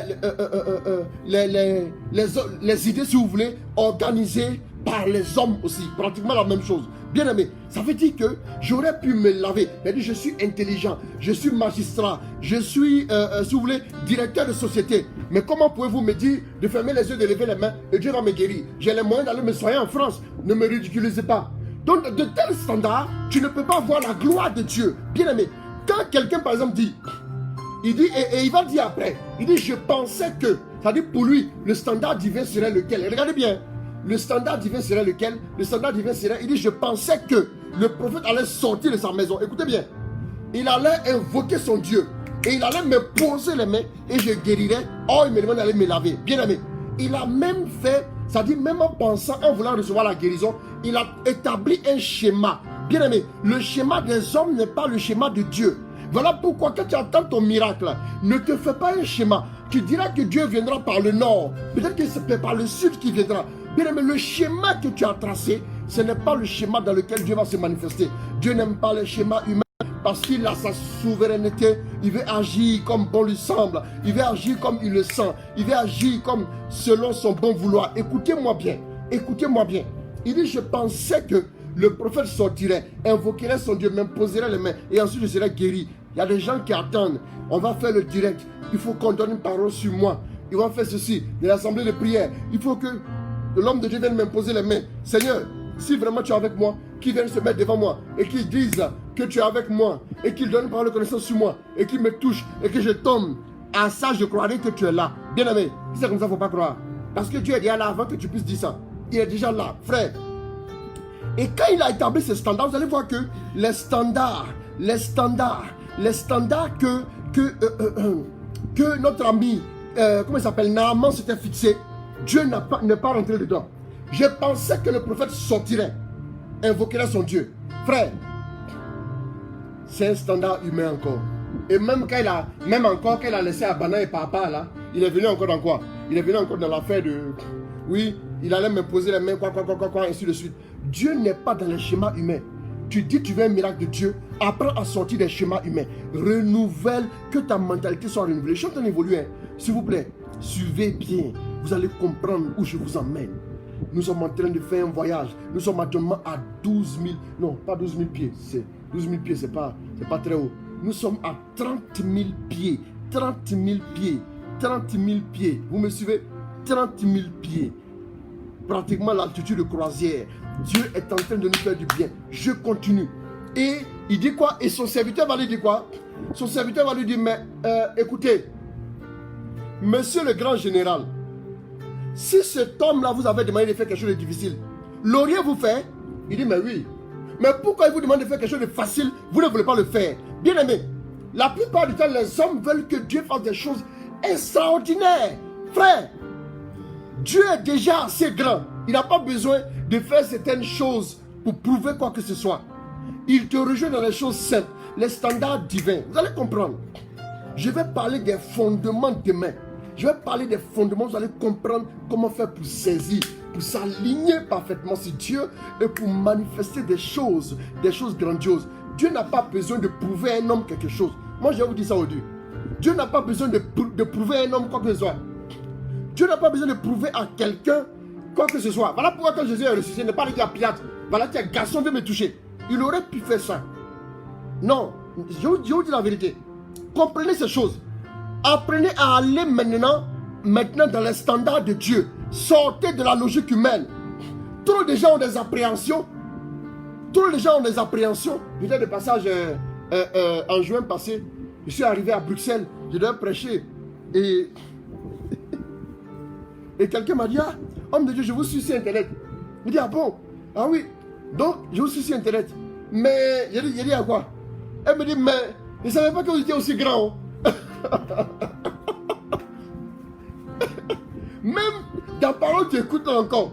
idées, si vous voulez, organisées par les hommes aussi. Pratiquement la même chose. Bien aimé, ça veut dire que j'aurais pu me laver. Il a dit, je suis intelligent, je suis magistrat, je suis, si vous voulez, directeur de société. Mais comment pouvez-vous me dire de fermer les yeux, de lever les mains et Dieu va me guérir? J'ai les moyens d'aller me soigner en France. Ne me ridiculisez pas. Donc, de tels standards, tu ne peux pas voir la gloire de Dieu. Bien aimé, quand quelqu'un, par exemple, dit, il dit, et il va dire après, il dit, je pensais que, c'est-à-dire pour lui, le standard divin serait lequel? Et regardez bien. Le standard divin serait lequel? Le standard divin serait, il dit, je pensais que le prophète allait sortir de sa maison. Écoutez bien. Il allait invoquer son Dieu. Et il allait me poser les mains et je guérirais. Oh, il me demande d'aller me laver. Bien aimé. Il a même fait, c'est-à-dire même en pensant, en voulant recevoir la guérison, il a établi un schéma. Bien aimé. Le schéma des hommes n'est pas le schéma de Dieu. Voilà pourquoi quand tu attends ton miracle, ne te fais pas un schéma. Tu diras que Dieu viendra par le nord. Peut-être que c'est par le sud qui viendra. Bien aimé, le schéma que tu as tracé, ce n'est pas le schéma dans lequel Dieu va se manifester. Dieu n'aime pas le schéma humain parce qu'il a sa souveraineté. Il veut agir comme bon lui semble. Il veut agir comme il le sent. Il veut agir comme selon son bon vouloir. Écoutez-moi bien. Écoutez-moi bien. Il dit, je pensais que le prophète sortirait, invoquerait son Dieu, m'imposerait les mains et ensuite je serais guéri. Il y a des gens qui attendent. On va faire le direct. Il faut qu'on donne une parole sur moi. Ils vont faire ceci, de l'assemblée de prière. Il faut que l'homme de Dieu vienne m'imposer les mains. Seigneur, si vraiment tu es avec moi, qu'il vienne se mettre devant moi et qu'il dise que tu es avec moi et qu'il donne une parole de connaissance sur moi et qu'il me touche et que je tombe. À ça, je croirais que tu es là. Bien aimé, si c'est comme ça, il ne faut pas croire. Parce que Dieu est déjà là avant que tu puisses dire ça. Il est déjà là, frère. Et quand il a établi ces standards, vous allez voir que les standards les standards que notre ami, comment il s'appelle, Naaman s'était fixé, Dieu n'est pas rentré dedans. Je pensais que le prophète sortirait, invoquerait son Dieu. Frère, c'est un standard humain encore. Et même quand quand il a laissé Abana et Papa là, il est venu encore dans quoi? Il est venu encore dans l'affaire de... Oui, il allait m'imposer les mains, quoi, ainsi de suite. Dieu n'est pas dans les schémas humains. Tu dis que tu veux un miracle de Dieu, apprends à sortir des schémas humains. Renouvelle, que ta mentalité soit renouvelée. Je suis en train d'évoluer, hein. S'il vous plaît, suivez bien. Vous allez comprendre où je vous emmène. Nous sommes en train de faire un voyage. Nous sommes actuellement à 12 000... Non, pas 12 000 pieds. 12 000 pieds, c'est pas très haut. Nous sommes à 30 000 pieds. 30 000 pieds. 30 000 pieds. Vous me suivez? 30 000 pieds. Pratiquement l'altitude de croisière. Dieu est en train de nous faire du bien. Je continue. Et il dit quoi? Et son serviteur va lui dire quoi? Son serviteur va lui dire, mais écoutez, monsieur le grand général, si cet homme-là vous avait demandé de faire quelque chose de difficile, l'auriez-vous fait? Il dit, mais oui. Mais pourquoi il vous demande de faire quelque chose de facile? Vous ne voulez pas le faire. Bien aimé, la plupart du temps, les hommes veulent que Dieu fasse des choses extraordinaires. Frère, Dieu est déjà assez grand. Il n'a pas besoin de faire certaines choses pour prouver quoi que ce soit. Il te rejoint dans les choses simples, les standards divins. Vous allez comprendre. Je vais parler des fondements demain. Je vais parler des fondements, vous allez comprendre comment faire pour saisir, pour s'aligner parfaitement sur Dieu et pour manifester des choses grandioses. Dieu n'a pas besoin de prouver à un homme quelque chose. Moi, je vais vous dire ça aujourd'hui. Dieu n'a pas besoin de prouver à un homme quoi que ce soit. Dieu n'a pas besoin de prouver à quelqu'un quoi que ce soit. Voilà pourquoi quand Jésus est ressuscité, il n'est pas dit à Pilate, voilà, tiens, garçon, viens me toucher. Il aurait pu faire ça. Non, je vous dis la vérité. Comprenez ces choses. Apprenez à aller maintenant dans les standards de Dieu. Sortez de la logique humaine. Trop de gens ont des appréhensions. J'étais de passage en juin passé. Je suis arrivé à Bruxelles. Je devais prêcher. Et quelqu'un m'a dit, ah, homme de Dieu, je vous suis sur Internet. Je dis, ah bon? Ah oui. Donc, je vous suis sur Internet. Mais, j'ai dit à quoi? Elle me dit, mais je ne savais pas que vous étiez aussi grand. Même ta parole, tu écoutes encore.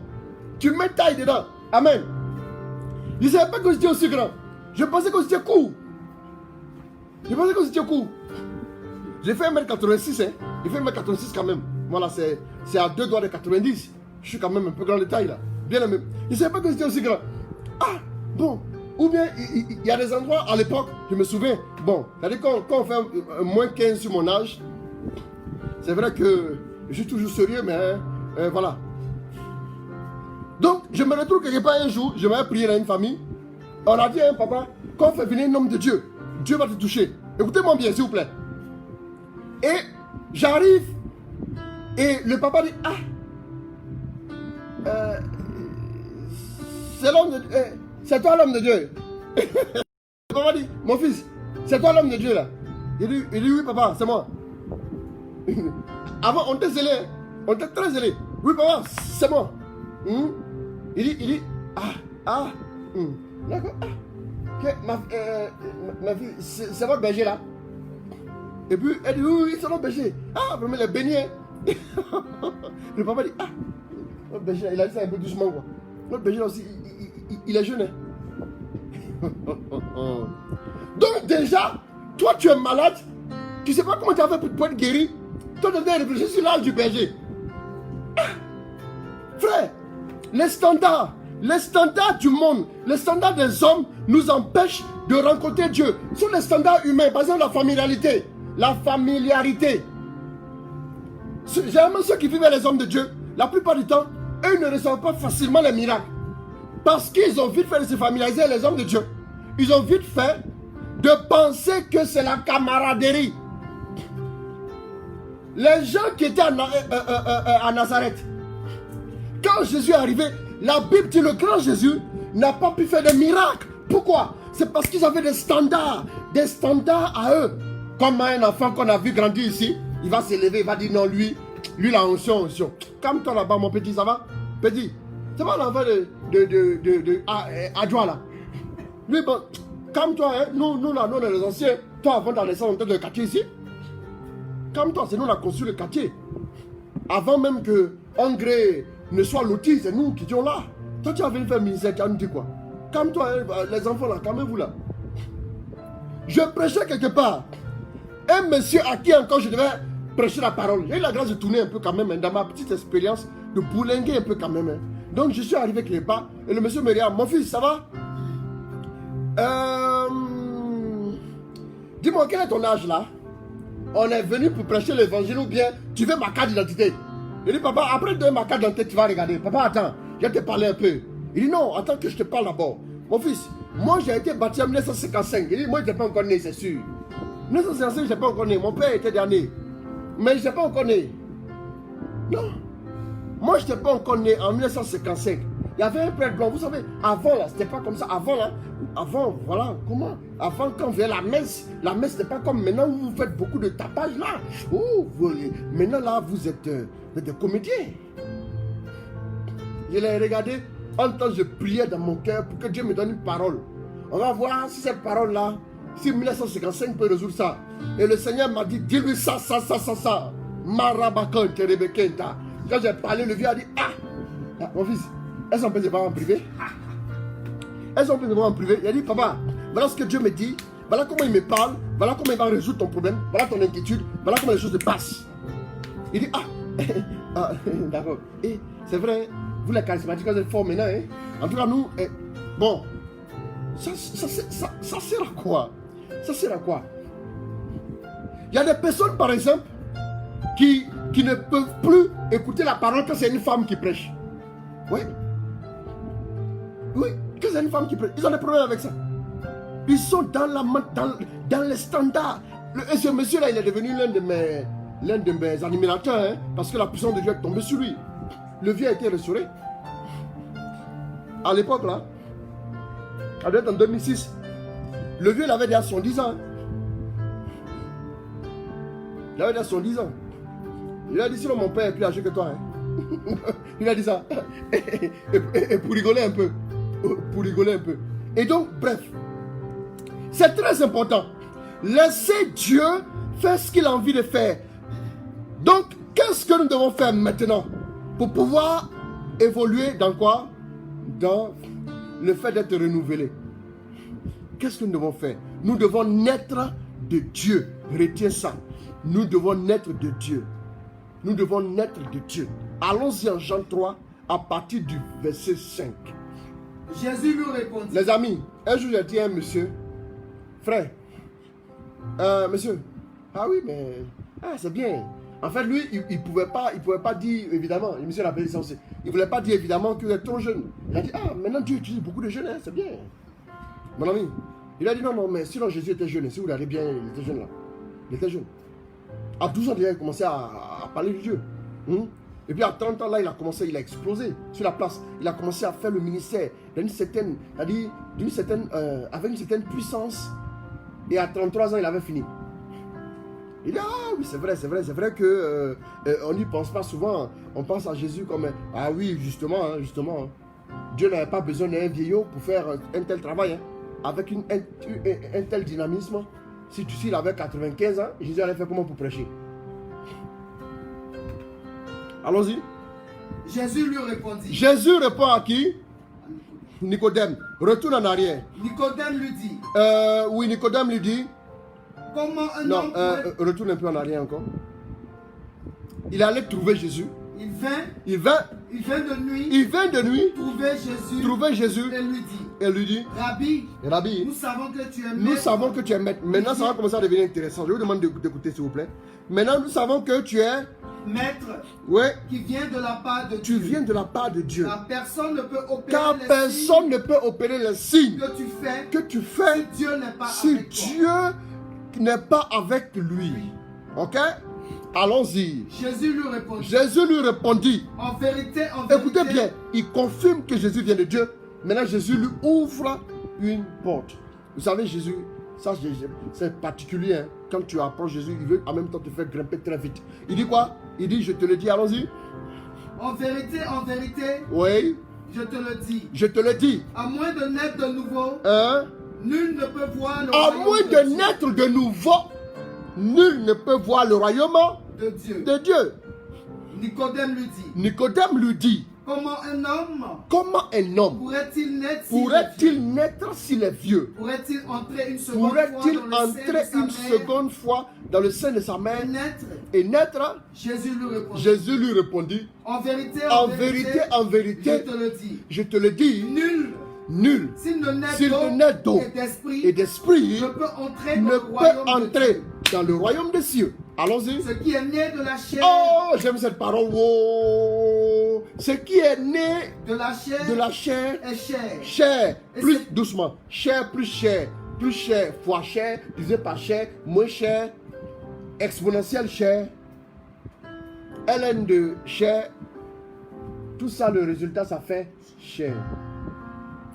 Tu mets taille dedans. Amen. Je ne savais pas que vous étiez aussi grand. Je pensais que vous étiez court. J'ai fait 1m86. Hein. J'ai fait 1m86 quand même. Voilà, c'est à 2 doigts de 90. Je suis quand même un peu grand de taille là. Bien aimé. Je ne savais pas que vous étiez aussi grand. Ah, bon. Ou bien, il y a des endroits à l'époque, je me souviens. Bon, c'est-à-dire quand on fait un moins 15 sur mon âge, c'est vrai que je suis toujours sérieux, mais voilà. Donc, je me retrouve quelque part un jour, je vais prier dans une famille. On a dit à un papa, quand on fait venir un homme de Dieu, Dieu va te toucher. Écoutez-moi bien, s'il vous plaît. Et j'arrive, et le papa dit, ah, c'est l'homme de Dieu. C'est toi l'homme de Dieu. Le papa dit, mon fils, c'est toi l'homme de Dieu là. Il dit oui papa, c'est moi. Avant on était zélé, on était très zélé. Oui papa, c'est moi. Il dit, d'accord. Ma fille, c'est votre berger là. Et puis elle dit, oui, c'est notre berger. Ah, vraiment il est béni. Le papa dit, ah, notre berger, il a dit ça un peu doucement quoi. Notre berger là aussi, il est jeune. Hein? Donc déjà, toi tu es malade, tu ne sais pas comment tu as fait pour être guéri. Toi tu devais réfléchir sur l'âge du berger. Frère, les standards du monde, les standards des hommes nous empêchent de rencontrer Dieu. Ce sont les standards humains, par exemple la familiarité. Généralement ceux qui vivent avec les hommes de Dieu, la plupart du temps, eux ne reçoivent pas facilement les miracles. Parce qu'ils ont vite fait de se familiariser avec les hommes de Dieu. Ils ont vite fait de penser que c'est la camaraderie. Les gens qui étaient à Nazareth, quand Jésus est arrivé, la Bible dit le grand Jésus n'a pas pu faire de miracles. Pourquoi? C'est parce qu'ils avaient des standards à eux. Comme un enfant qu'on a vu grandir ici, il va s'élever, il va dire non, lui la onction. Calme-toi là-bas, mon petit, ça va? Petit. C'est pas l'enfant de Adjoa là. Lui, bon, Calme-toi, hein. Nous là, nous, on est les anciens. Toi, avant d'aller ça, on était dans le quartier ici. Calme-toi, c'est nous, on a construit le quartier. Avant même que André ne soit loti, c'est nous qui étions là. Toi, tu as venu faire ministère, tu as nous dit quoi? Calme-toi, hein, les enfants là, calmez-vous là. Je prêchais quelque part. Un monsieur à qui encore je devais prêcher la parole. J'ai eu la grâce de tourner un peu quand même, hein, dans ma petite expérience, de boulinguer un peu quand même. Hein. Donc je suis arrivé quelque part et le monsieur me dit, mon fils, ça va? Dis-moi, quel est ton âge là? On est venu pour prêcher l'évangile ou bien tu veux ma carte d'identité? Il dit, papa, après de ma carte d'identité, tu vas regarder. Papa, attends, je vais te parler un peu. Il dit, non, attends que je te parle d'abord. Mon fils, moi j'ai été baptisé en 1955. Il dit, moi je n'étais pas encore né, c'est sûr. 1955, je n'étais pas encore né. Mon père était dernier. Mais je n'étais pas encore né. Non. Moi je n'étais pas encore né en 1955. Il y avait un prêtre blanc, vous savez, avant là, c'était pas comme ça. Avant là, avant, voilà, comment? Avant quand on faisait la messe n'était pas comme maintenant où vous faites beaucoup de tapage là. Maintenant là, vous êtes des comédiens. Je l'ai regardé, en temps je priais dans mon cœur pour que Dieu me donne une parole. On va voir si cette parole là, si 1955 peut résoudre ça. Et le Seigneur m'a dit, dis-lui ça. Marabakon, Terebekenta. Quand j'ai parlé, le vieux a dit, mon fils, est-ce qu'on peut se voir en privé? Est-ce qu'on peut se voir en privé? Il a dit, papa, voilà ce que Dieu me dit, voilà comment il me parle, voilà comment il va résoudre ton problème, voilà ton inquiétude, voilà comment les choses se passent. Il dit, d'accord. Et c'est vrai, vous les charismatiques, vous êtes forts maintenant. Hein? En tout cas, nous, bon, ça sert à quoi? Ça sert à quoi? Il y a des personnes, par exemple, qui ne peuvent plus écouter la parole quand c'est une femme qui prêche. Oui. Oui, quand c'est une femme qui prêche. Ils ont des problèmes avec ça. Ils sont dans les standards. Et ce monsieur-là, il est devenu l'un de mes admirateurs, hein, parce que la puissance de Dieu est tombée sur lui. Le vieux a été restauré. À l'époque, là, ça doit être en 2006, le vieux, il avait déjà 70 ans. Il avait déjà 70 ans. Il a dit, sinon mon père est plus âgé que toi. Hein. Il a dit ça. Et pour rigoler un peu. Pour rigoler un peu. Et donc, bref, c'est très important. Laissez Dieu faire ce qu'il a envie de faire. Donc, qu'est-ce que nous devons faire maintenant pour pouvoir évoluer dans quoi? Dans le fait d'être renouvelé. Qu'est-ce que nous devons faire? Nous devons naître de Dieu. Retiens ça. Nous devons naître de Dieu. Nous devons naître de Dieu. Allons-y en Jean 3 à partir du verset 5. Jésus lui répondit. Les amis, un jour j'ai dit à un monsieur, frère, monsieur, ah oui, mais c'est bien. En fait, lui, il pouvait pas dire, évidemment, le monsieur l'avait licencié. Il ne voulait pas dire, évidemment, qu'il est trop jeune. Il a dit, maintenant Dieu utilise beaucoup de jeunes, hein, c'est bien. Mon ami, il a dit, non, mais sinon Jésus était jeune. Si vous regardez bien, il était jeune là. Il était jeune. À 12 ans, déjà, il a commencé à parler de Dieu. Et puis à 30 ans, là, il a explosé sur la place. Il a commencé à faire le ministère avec une certaine puissance. Et à 33 ans, il avait fini. Il dit, oui, c'est vrai que on n'y pense pas souvent. On pense à Jésus comme, oui, justement. Dieu n'avait pas besoin d'un vieillot pour faire un tel travail. Hein. Avec un tel dynamisme. S'il avait 95 ans, Jésus allait faire comment pour prêcher? Allons-y. Jésus lui répondit. Jésus répond à qui? Nicodème. Retourne en arrière. Nicodème lui dit. Oui, Nicodème lui dit. Comment un non, homme pourrait... retourne un peu en arrière encore. Il allait trouver Jésus. Il vint de nuit. Trouver Jésus. Et lui dit. Rabbi, nous savons que tu es maître. Nous savons que tu es maître. Maintenant, ça va commencer à devenir intéressant. Je vous demande d'écouter, s'il vous plaît. Maintenant, nous savons que tu es maître. Oui. Qui vient de la part de Dieu. Tu viens de la part de Dieu. Car personne ne peut opérer les signes que tu fais si Dieu n'est pas avec lui. Ok? Allons-y. Jésus lui répondit. En vérité. Écoutez bien, il confirme que Jésus vient de Dieu. Maintenant, Jésus lui ouvre une porte. Vous savez, Jésus, ça c'est particulier. Hein? Quand tu approches Jésus, il veut en même temps te faire grimper très vite. Il dit quoi? Il dit, je te le dis, allons-y. En vérité. Oui. Je te le dis. Je te le dis. À moins de naître de nouveau. Nul ne peut voir le À royaume moins de de Dieu. naître de nouveau, nul ne peut voir le royaume De Dieu. de Dieu. Nicodème lui dit, Nicodème lui dit, comment un homme comment un homme pourrait-il naître s'il est vieux? pourrait-il naître s'il est vieux? Pourrait-il entrer une seconde Pourrait-il fois dans le sein entrer de sa une mère seconde fois dans le sein de sa mère et naître? et naître? Jésus lui répondit, Jésus lui répondit, en vérité, en vérité, en je vérité, te le dis, je te le dis, nul, nul, s'il ne s'il ne naît naît d'eau d'eau et d'esprit, et d'esprit, ne peut entrer dans ne le peut royaume de entrer Dieu. dans le royaume des cieux. Allons-y. Ce qui est né de la chair, Oh, j'aime cette parole. Oh, ce qui est né de la chair, de la chair, est chair. chair, Et plus c'est- doucement, chair, plus chair, fois chair, divisé par chair, moins chair, exponentielle chair, ln de chair, tout ça, le résultat, ça fait chair.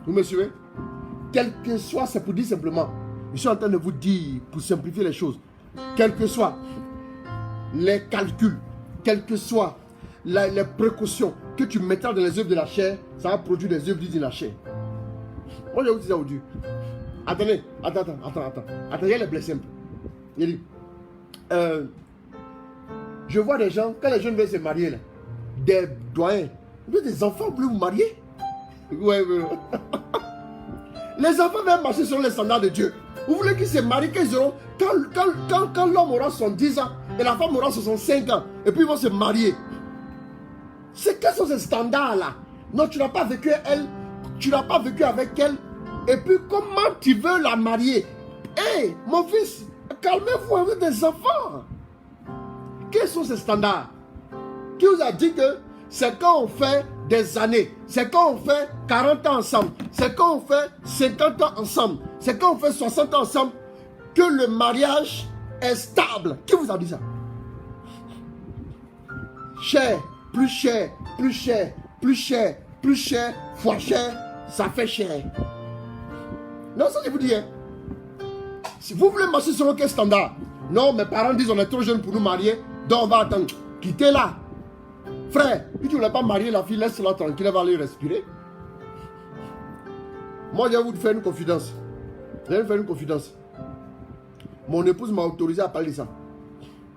Vous me suivez? Quel que soit, c'est pour dire simplement, je suis en train de vous dire, pour simplifier les choses, quel que soit les calculs, quelles que soient les précautions que tu mettras dans les œuvres de la chair, ça va produire des œuvres dites de la chair. Moi, je vais vous dire aujourd'hui. Attendez, attends. Attends, il y a les blessés un peu. Il dit, je vois des gens, quand les jeunes veulent se marier, là, des doyens, des enfants veulent vous marier. Ouais. Les enfants veulent marcher selon les standards de Dieu. Vous voulez qu'ils se marient, qu'ils auront, quand l'homme aura 70 ans et la femme aura 65 ans, et puis ils vont se marier. Quels sont ces standards-là? Non, tu n'as pas vécu avec elle, et puis comment tu veux la marier? Hé, mon fils, calmez-vous avec des enfants. Quels sont ces standards? Qui vous a dit que c'est quand on fait des années, c'est quand on fait 40 ans ensemble, c'est quand on fait 50 ans ensemble, c'est quand on fait 60 ans ensemble que le mariage est stable? Qui vous a dit ça? Cher, plus cher, plus cher, plus cher, plus cher, fois cher, ça fait cher. Non, ça je vous dis, hein. Si vous voulez marcher selon quel standard? Non, mes parents disent on est trop jeunes pour nous marier, donc on va attendre. Quittez-la. Frère, si tu ne voulais pas marier la fille, laisse-la tranquille, elle va aller respirer. Moi, je vais vous faire une confidence. Mon épouse m'a autorisé à parler de ça.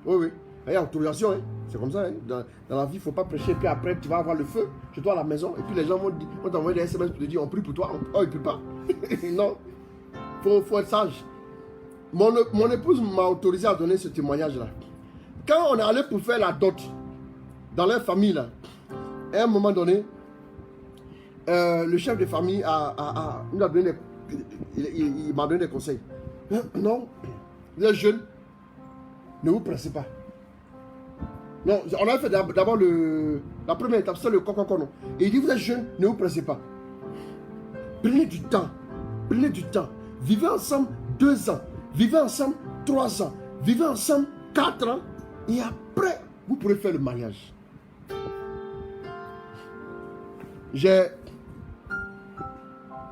Oui. Il y a autorisation, hein. C'est comme ça, hein. Dans la vie, il ne faut pas prêcher, puis après, tu vas avoir le feu chez toi à la maison, et puis les gens vont t'envoyer des SMS pour te dire on prie pour toi. Oh, il ne peut pas. Non. Il faut être sage. Mon épouse m'a autorisé à donner ce témoignage-là. Quand on est allé pour faire la dot dans leur famille, là, à un moment donné, le chef de famille il m'a donné des conseils. Non, vous êtes jeune, ne vous pressez pas. Non, on a fait d'abord la première étape, c'est le coco-cono. Et il dit, vous êtes jeune, ne vous pressez pas. Prenez du temps. Vivez ensemble 2 ans. Vivez ensemble 3 ans. Vivez ensemble 4 ans. Et après, vous pourrez faire le mariage. J'ai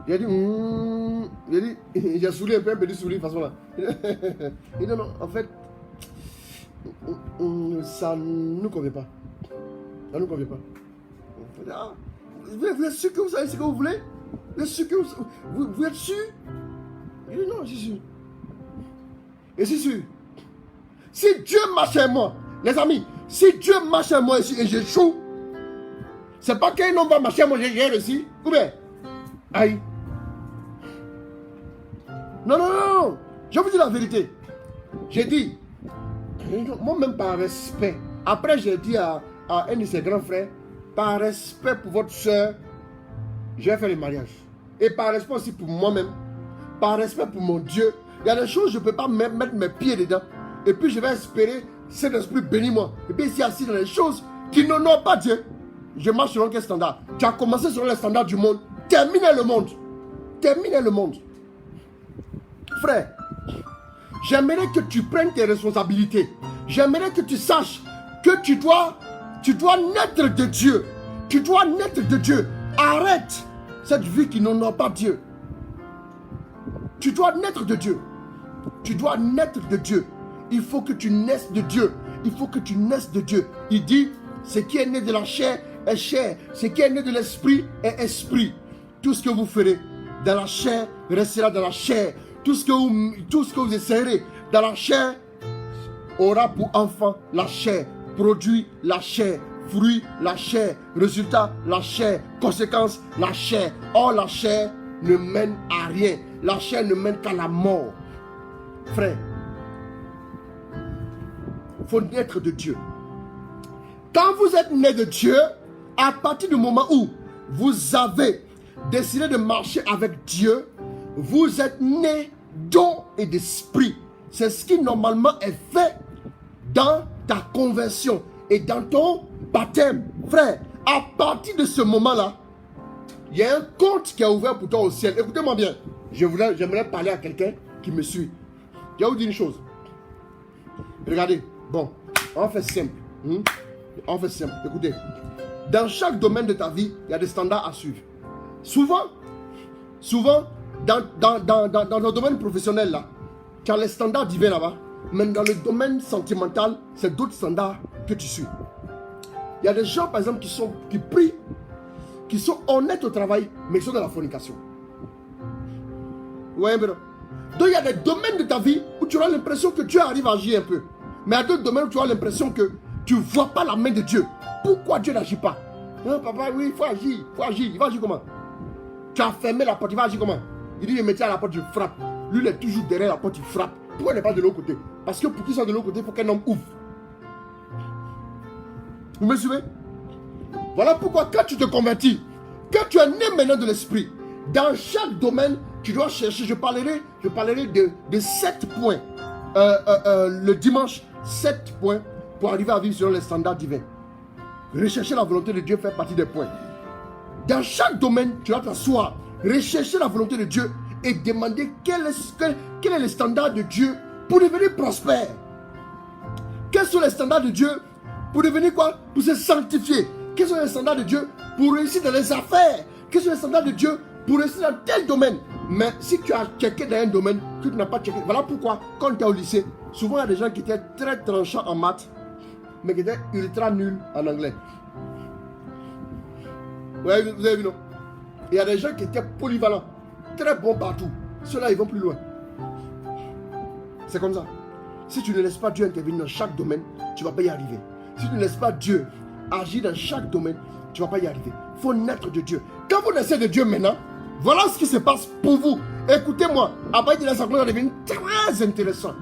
dit, j'ai souri un peu, petit sourire de façon là. Il dit non, en fait, ça ne nous convient pas. Ça ne nous convient pas. Ah, vous êtes sûr que vous savez ce que vous voulez? Vous êtes sûr que vous êtes sûr? Il dit non, je suis sûr. Et c'est sûr. Si Dieu marche à moi, les amis, si Dieu marche à moi ici et j'échoue, c'est pas qu'un homme va marcher à moi, j'ai réussi. Ou bien, aïe. Non. Je vous dis la vérité. J'ai dit, moi-même par respect, après j'ai dit à un de ses grands frères, par respect pour votre soeur, je vais faire le mariage. Et par respect aussi pour moi-même, par respect pour mon Dieu, il y a des choses, je ne peux pas mettre mes pieds dedans. Et puis je vais espérer, cet esprit bénis-moi. Et puis ici assis dans les choses qui n'honorent pas Dieu. Je marche selon quel standard? Tu as commencé selon les standards du monde. Terminez le monde. Frère, j'aimerais que tu prennes tes responsabilités. J'aimerais que tu saches que tu dois naître de Dieu. Tu dois naître de Dieu. Arrête cette vie qui n'honore pas Dieu. Tu dois naître de Dieu. Il faut que tu naisses de Dieu. Il dit, ce qui est né de la chair est chair. Ce qui est né de l'esprit est esprit. Tout ce que vous ferez, dans la chair restera dans la chair. Tout ce que vous essayerez dans la chair aura pour enfant la chair, produit la chair, fruit la chair, résultat la chair, conséquence la chair. Or la chair ne mène à rien. La chair ne mène qu'à la mort. Frère, il faut naître de Dieu. Quand vous êtes né de Dieu, à partir du moment où vous avez décidé de marcher avec Dieu, vous êtes né d'eau et d'esprit. C'est ce qui normalement est fait dans ta conversion et dans ton baptême. Frère, à partir de ce moment-là, il y a un compte qui est ouvert pour toi au ciel. Écoutez-moi bien. J'aimerais parler à quelqu'un qui me suit. Je vais vous dire une chose. Regardez. Bon, on fait simple. On fait simple. Écoutez. Dans chaque domaine de ta vie, il y a des standards à suivre. Souvent, dans le domaine professionnel, là, tu as les standards divins là-bas. Mais dans le domaine sentimental, c'est d'autres standards que tu suis. Il y a des gens, par exemple, qui prient, qui sont honnêtes au travail, mais qui sont dans la fornication. Ouais, mais non. Donc, il y a des domaines de ta vie où tu auras l'impression que Dieu arrive à agir un peu. Mais il y a d'autres domaines où tu auras l'impression que tu ne vois pas la main de Dieu. Pourquoi Dieu n'agit pas? Non, papa, oui, il faut agir. Il va agir comment? Tu as fermé la porte, il va agir comment? Il dit, je me tiens à la porte, je frappe. Lui, il est toujours derrière la porte, il frappe. Pourquoi il n'est pas de l'autre côté? Parce que pour qu'il soit de l'autre côté, il faut qu'un homme ouvre. Vous me suivez? Voilà pourquoi quand tu te convertis, quand tu es né maintenant de l'esprit, dans chaque domaine, tu dois chercher. Je parlerai de 7 points. Le dimanche, 7 points pour arriver à vivre selon les standards divins. Rechercher la volonté de Dieu fait partie des points. Dans chaque domaine, tu dois t'asseoir, rechercher la volonté de Dieu et demander quel est le standard de Dieu pour devenir prospère. Quels sont les standards de Dieu pour devenir quoi? Pour se sanctifier. Quels sont les standards de Dieu pour réussir dans les affaires? Quels sont les standards de Dieu pour réussir dans tel domaine? Mais si tu as checké dans un domaine que tu n'as pas checké, voilà pourquoi quand tu es au lycée, souvent il y a des gens qui étaient très tranchants en maths, mais qui étaient ultra nuls en anglais. Vous avez vu, non? Il y a des gens qui étaient polyvalents, très bons partout. Ceux-là, ils vont plus loin. C'est comme ça. Si tu ne laisses pas Dieu intervenir dans chaque domaine, tu ne vas pas y arriver. Si tu ne laisses pas Dieu agir dans chaque domaine, tu ne vas pas y arriver. Il faut naître de Dieu. Quand vous naissez de Dieu maintenant, voilà ce qui se passe pour vous. Écoutez-moi, après de la ça va devenir très intéressant.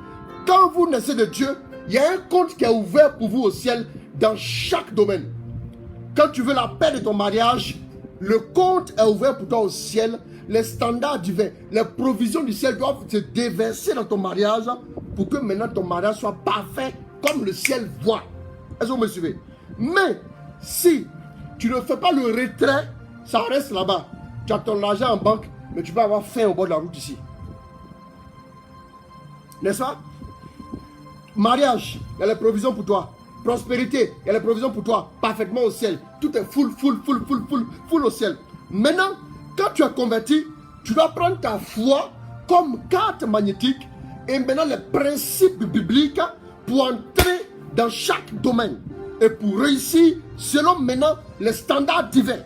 Quand vous naissez de Dieu, il y a un compte qui est ouvert pour vous au ciel dans chaque domaine. Quand tu veux la paix de ton mariage, le compte est ouvert pour toi au ciel. Les standards divins, les provisions du ciel doivent se déverser dans ton mariage pour que maintenant ton mariage soit parfait comme le ciel voit. Est-ce que vous me suivez? Mais si tu ne fais pas le retrait, ça reste là-bas. Tu as ton argent en banque, mais tu peux avoir faim au bord de la route ici. N'est-ce pas? Mariage, il y a les provisions pour toi. Prospérité, il y a les provisions pour toi. Parfaitement au ciel. Tout est full au ciel. Maintenant, quand tu es converti, tu dois prendre ta foi comme carte magnétique et maintenant les principes bibliques pour entrer dans chaque domaine et pour réussir selon maintenant les standards divins.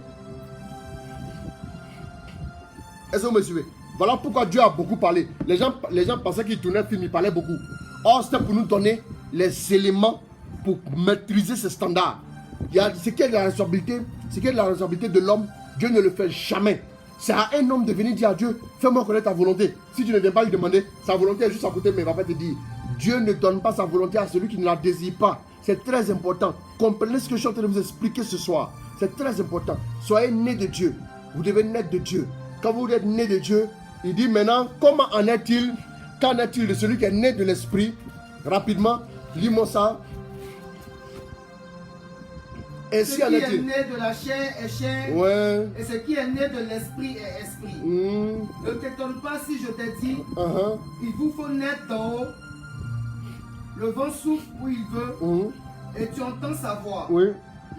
Est-ce que vous me suivez? Voilà pourquoi Dieu a beaucoup parlé. Les gens pensaient qu'il tournait un film, il parlait beaucoup. Or, c'était pour nous donner les éléments pour maîtriser ces standards. Ce qui est de la responsabilité de l'homme, Dieu ne le fait jamais. C'est à un homme de venir dire à Dieu, fais-moi connaître ta volonté. Si tu ne viens pas lui demander, sa volonté est juste à côté, mais il va pas te dire. Dieu ne donne pas sa volonté à celui qui ne la désire pas. C'est très important. Comprenez ce que je suis en train de vous expliquer ce soir. C'est très important. Soyez nés de Dieu. Vous devez naître de Dieu. Quand vous êtes né de Dieu, il dit maintenant, comment en est-il? Qu'en est-il de celui qui est né de l'esprit? Rapidement, lis-moi ça. Et ce qui est né de la chair est chair, ouais. Et ce qui est né de l'esprit est esprit. Ne t'étonne pas si je t'ai dit, il vous faut naître d'en haut. Le vent souffle où il veut, et tu entends sa voix. Oui.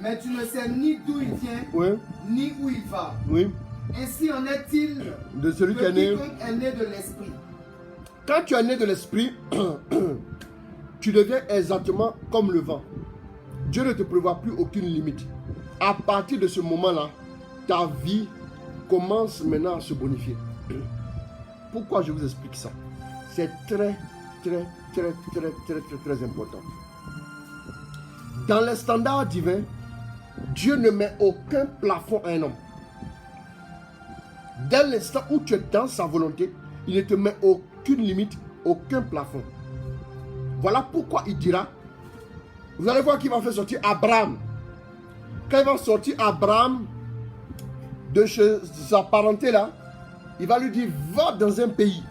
Mais tu ne sais ni d'où il vient, ni où il va. Oui. Ainsi en est-il de celui qui est né de l'esprit. Quand tu es né de l'esprit, tu deviens exactement comme le vent. Dieu ne te prévoit plus aucune limite. À partir de ce moment-là, ta vie commence maintenant à se bonifier. Pourquoi je vous explique ça? C'est très important. Dans les standards divins, Dieu ne met aucun plafond à un homme. Dès l'instant où tu es dans sa volonté, il ne te met aucune limite, aucun plafond. Voilà pourquoi il dira, vous allez voir qu'il va faire sortir Abraham. Quand il va sortir Abraham de chez sa parenté là, il va lui dire, va dans un pays.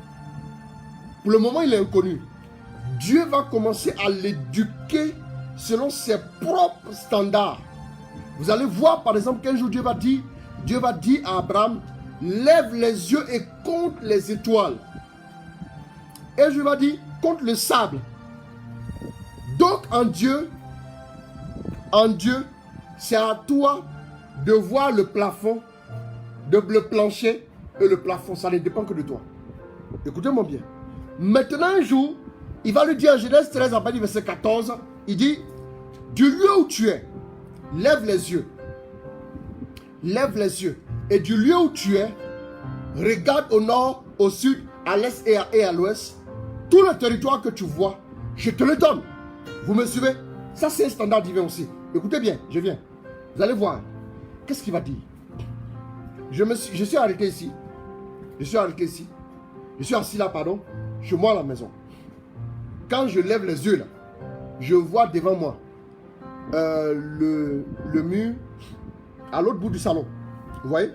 Pour le moment, il est inconnu. Dieu va commencer à l'éduquer selon ses propres standards. Vous allez voir par exemple qu'un jour Dieu va dire à Abraham, lève les yeux et compte les étoiles. Et je vais dire, compte le sable. Donc en Dieu, c'est à toi de voir le plafond, le plancher et le plafond. Ça ne dépend que de toi. Écoutez-moi bien. Maintenant un jour, il va lui dire en Genèse 13, à partir du verset 14, il dit, du lieu où tu es, lève les yeux. Lève les yeux. Et du lieu où tu es, regarde au nord, au sud, à l'est et à l'ouest. Tout le territoire que tu vois, je te le donne. Vous me suivez? Ça, c'est un standard divin aussi. Écoutez bien, je viens. Vous allez voir. Qu'est-ce qu'il va dire? Je suis arrêté ici. Je suis assis là, pardon. Chez moi à la maison. Quand je lève les yeux là, je vois devant moi le mur à l'autre bout du salon. Vous voyez?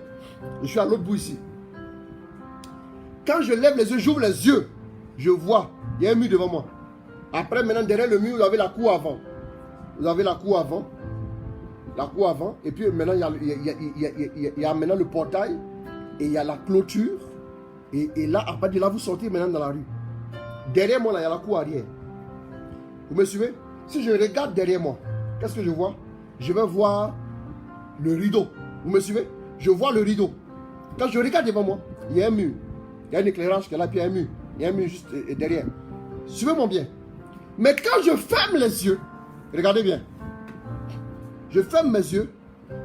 Je suis à l'autre bout ici. Quand je lève les yeux, j'ouvre les yeux, je vois, il y a un mur devant moi. Après, maintenant, derrière le mur, vous avez la cour avant. Vous avez la cour avant. La cour avant. Et puis maintenant, il y a maintenant le portail. Et il y a la clôture. Et là, à partir de là, vous sortez maintenant dans la rue. Derrière moi, là, il y a la cour arrière. Vous me suivez? Si je regarde derrière moi, qu'est-ce que je vois? Je vais voir le rideau. Vous me suivez? Je vois le rideau. Quand je regarde devant moi, il y a un mur. Il y a un éclairage qui est là, puis il y a un mur. Il y a un mur juste derrière. Suivez-moi bien. Mais quand je ferme les yeux, regardez bien. Je ferme mes yeux,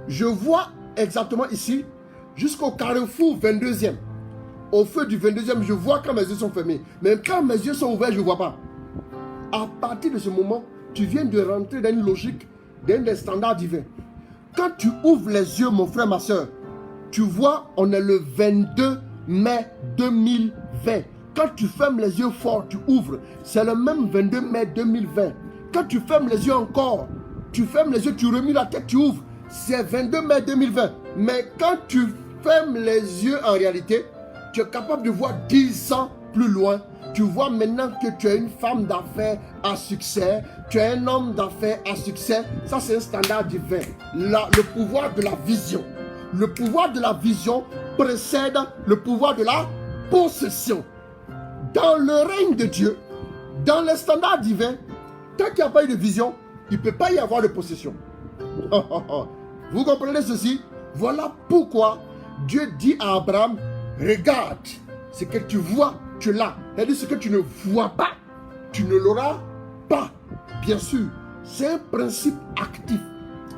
je vois exactement ici, jusqu'au carrefour 22e. Au feu du 22e, je vois quand mes yeux sont fermés. Mais quand mes yeux sont ouverts, je ne vois pas. À partir de ce moment, tu viens de rentrer dans une logique, dans des standards divins. Quand tu ouvres les yeux, mon frère, ma soeur, tu vois, on est le 22 mai 2020. Quand tu fermes les yeux fort, tu ouvres. C'est le même 22 mai 2020. Quand tu fermes les yeux encore, tu fermes les yeux, tu remues la tête, tu ouvres. C'est 22 mai 2020. Mais quand tu fermes les yeux en réalité, tu es capable de voir 10 ans plus loin. Tu vois maintenant que tu es une femme d'affaires à succès. Tu es un homme d'affaires à succès. Ça, c'est un standard divin. Le pouvoir de la vision. Le pouvoir de la vision précède le pouvoir de la possession. Dans le règne de Dieu, dans les standards divins, tant qu'il n'y a pas eu de vision, il ne peut pas y avoir de possession. Vous comprenez ceci? Voilà pourquoi Dieu dit à Abraham, regarde, ce que tu vois, tu l'as. C'est-à-dire ce que tu ne vois pas, tu ne l'auras pas. Bien sûr, c'est un principe actif.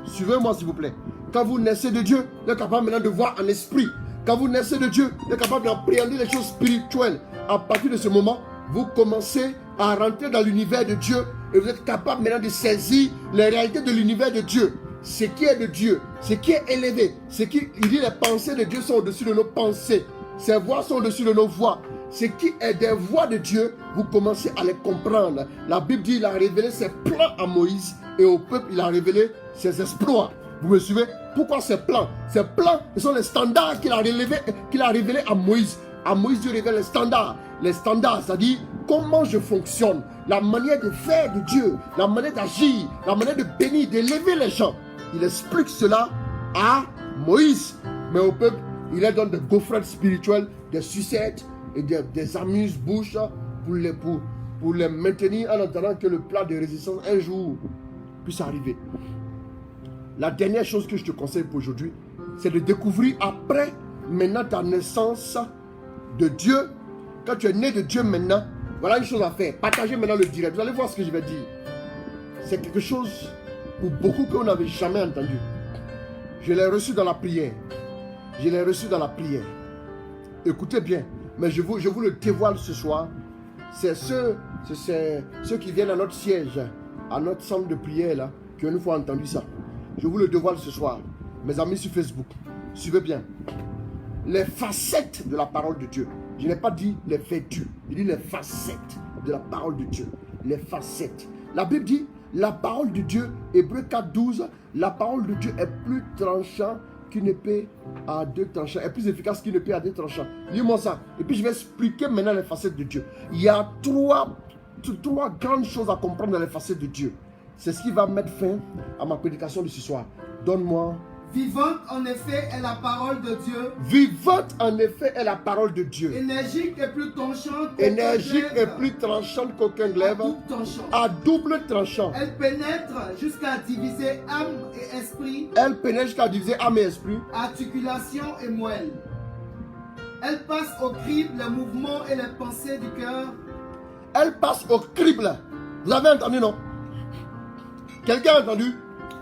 Suivez-moi s'il vous plaît. Quand vous naissez de Dieu, vous êtes capable maintenant de voir en esprit. Quand vous naissez de Dieu, vous êtes capable d'appréhender les choses spirituelles. À partir de ce moment, vous commencez à rentrer dans l'univers de Dieu et vous êtes capable maintenant de saisir les réalités de l'univers de Dieu. Ce qui est de Dieu, ce qui est élevé, il dit les pensées de Dieu sont au-dessus de nos pensées. Ses voix sont au-dessus de nos voix. Ce qui est des voix de Dieu, vous commencez à les comprendre. La Bible dit qu'il a révélé ses plans à Moïse et au peuple, il a révélé ses exploits. Vous me suivez? Pourquoi ces plans? Ces plans, ce sont les standards qu'il a révélés à Moïse. À Moïse, Dieu révèle les standards. Les standards, c'est-à-dire comment je fonctionne, la manière de faire de Dieu, la manière d'agir, la manière de bénir, d'élever les gens. Il explique cela à Moïse. Mais au peuple, il leur donne des gaufrettes spirituelles, des sucettes et des amuse-bouches pour les maintenir en attendant que le plat de résistance un jour puisse arriver. La dernière chose que je te conseille pour aujourd'hui, c'est de découvrir après maintenant ta naissance de Dieu. Quand tu es né de Dieu maintenant, voilà une chose à faire. Partagez maintenant le direct. Vous allez voir ce que je vais dire. C'est quelque chose pour beaucoup que vous n'avez jamais entendu. Je l'ai reçu dans la prière. Je l'ai reçu dans la prière. Écoutez bien, mais je vous le dévoile ce soir. C'est ceux qui viennent à notre siège, à notre centre de prière là, qui ont une fois entendu ça. Je vous le dévoile ce soir. Mes amis sur Facebook, suivez bien. Les facettes de la parole de Dieu. Je n'ai pas dit les vertus, je dis les facettes de la parole de Dieu. Les facettes. La Bible dit, la parole de Dieu, Hébreux 4, 12, la parole de Dieu est plus tranchante qu'une épée à 2 tranchants, est plus efficace qu'une épée à 2 tranchants. Lis-moi ça. Et puis je vais expliquer maintenant les facettes de Dieu. Il y a trois grandes choses à comprendre dans les facettes de Dieu. C'est ce qui va mettre fin à ma prédication de ce soir. Donne-moi. Vivante en effet est la parole de Dieu. Vivante en effet est la parole de Dieu. Énergique et plus tranchante. Énergique et plus tranchante qu'aucun glaive. À double tranchant. Elle pénètre jusqu'à diviser âme et esprit. Elle pénètre jusqu'à diviser âme et esprit. Articulation et moelle. Elle passe au crible les mouvements et les pensées du cœur. Elle passe au crible. Vous avez entendu, non? Quelqu'un a entendu?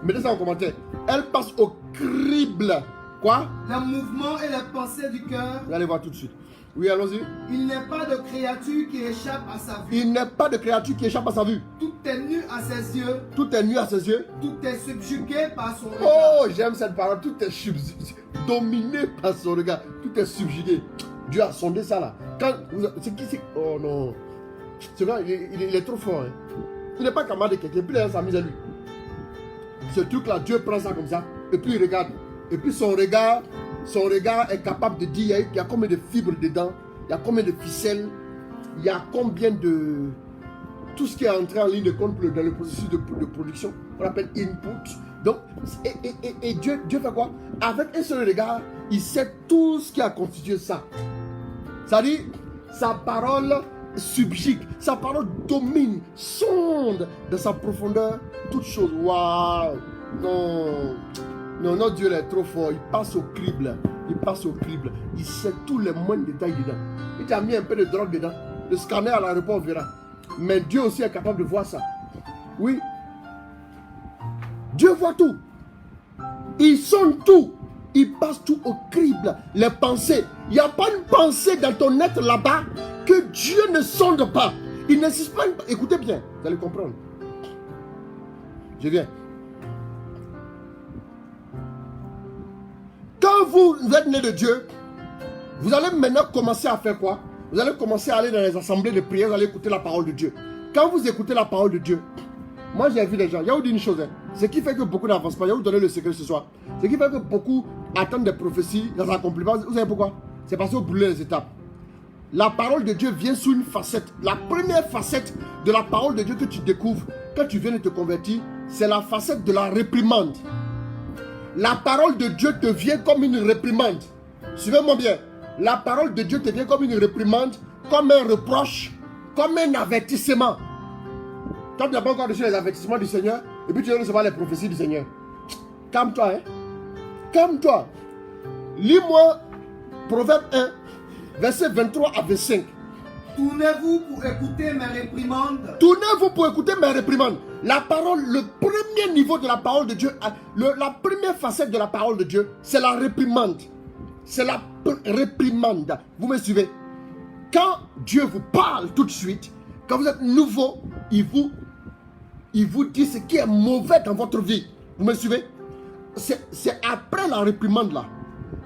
Mettez ça en commentaire. Elle passe au crible. Quoi? Les mouvements et les pensées du cœur. Vous allez voir tout de suite. Oui, allons-y. Il n'est pas de créature qui échappe à sa vue. Il n'est pas de créature qui échappe à sa vue. Tout est nu à ses yeux. Tout est nu à ses yeux. Tout est subjugué par son regard. Oh, j'aime cette parole. Tout est dominé par son regard. Tout est subjugué. Dieu a sondé ça là. C'est qui c'est? Oh non. Ce gars, il est trop fort. Hein. Il n'est pas camarade de quelqu'un. Puis il a sa mise à lui. Ce truc là, Dieu prend ça comme ça. Et puis il regarde. Et puis son regard est capable de dire il y a combien de fibres dedans. Il y a combien de ficelles. Il y a combien de... Tout ce qui est entré en ligne de compte dans le processus de production. On appelle input. Donc, et Dieu fait quoi? Avec un seul regard, il sait tout ce qui a constitué ça. C'est-à-dire, sa parole subjugue, sa parole domine, sonde dans sa profondeur toutes choses. Waouh! Non, notre Dieu est trop fort. Il passe au crible. Il passe au crible. Il sait tous les moindres détails dedans. Il t'a mis un peu de drogue dedans. Le scanner à l'aéroport verra. Mais Dieu aussi est capable de voir ça. Oui. Dieu voit tout. Il sonde tout. Il passe tout au crible. Les pensées. Il n'y a pas une pensée dans ton être là-bas que Dieu ne sonde pas. Il n'insiste pas. Écoutez bien. Vous allez comprendre. Je viens. Quand vous êtes né de Dieu, vous allez maintenant commencer à faire quoi? Vous allez commencer à aller dans les assemblées de prière, vous allez écouter la parole de Dieu. Quand vous écoutez la parole de Dieu, moi j'ai vu les gens, il y a vous dit une chose, hein, ce qui fait que beaucoup n'avancent pas, il y a vous donner le secret ce soir, ce qui fait que beaucoup attendent des prophéties dans l'accomplissement, vous savez pourquoi? C'est parce que vous brûlez les étapes. La parole de Dieu vient sous une facette. La première facette de la parole de Dieu que tu découvres quand tu viens de te convertir, c'est la facette de la réprimande. La parole de Dieu te vient comme une réprimande. Suivez-moi bien. La parole de Dieu te vient comme une réprimande, comme un reproche, comme un avertissement. Quand tu n'as pas encore reçu les avertissements du Seigneur, et puis tu vas recevoir les prophéties du Seigneur. Calme-toi, hein. Calme-toi. Lis-moi Proverbe 1, verset 23 à 25. Tournez-vous pour écouter mes réprimandes. Tournez-vous pour écouter mes réprimandes. La parole, le premier niveau de la parole de Dieu, la première facette de la parole de Dieu, c'est la réprimande. C'est la réprimande. Vous me suivez? Quand Dieu vous parle tout de suite, quand vous êtes nouveau, il vous dit ce qui est mauvais dans votre vie. Vous me suivez? C'est après la réprimande là,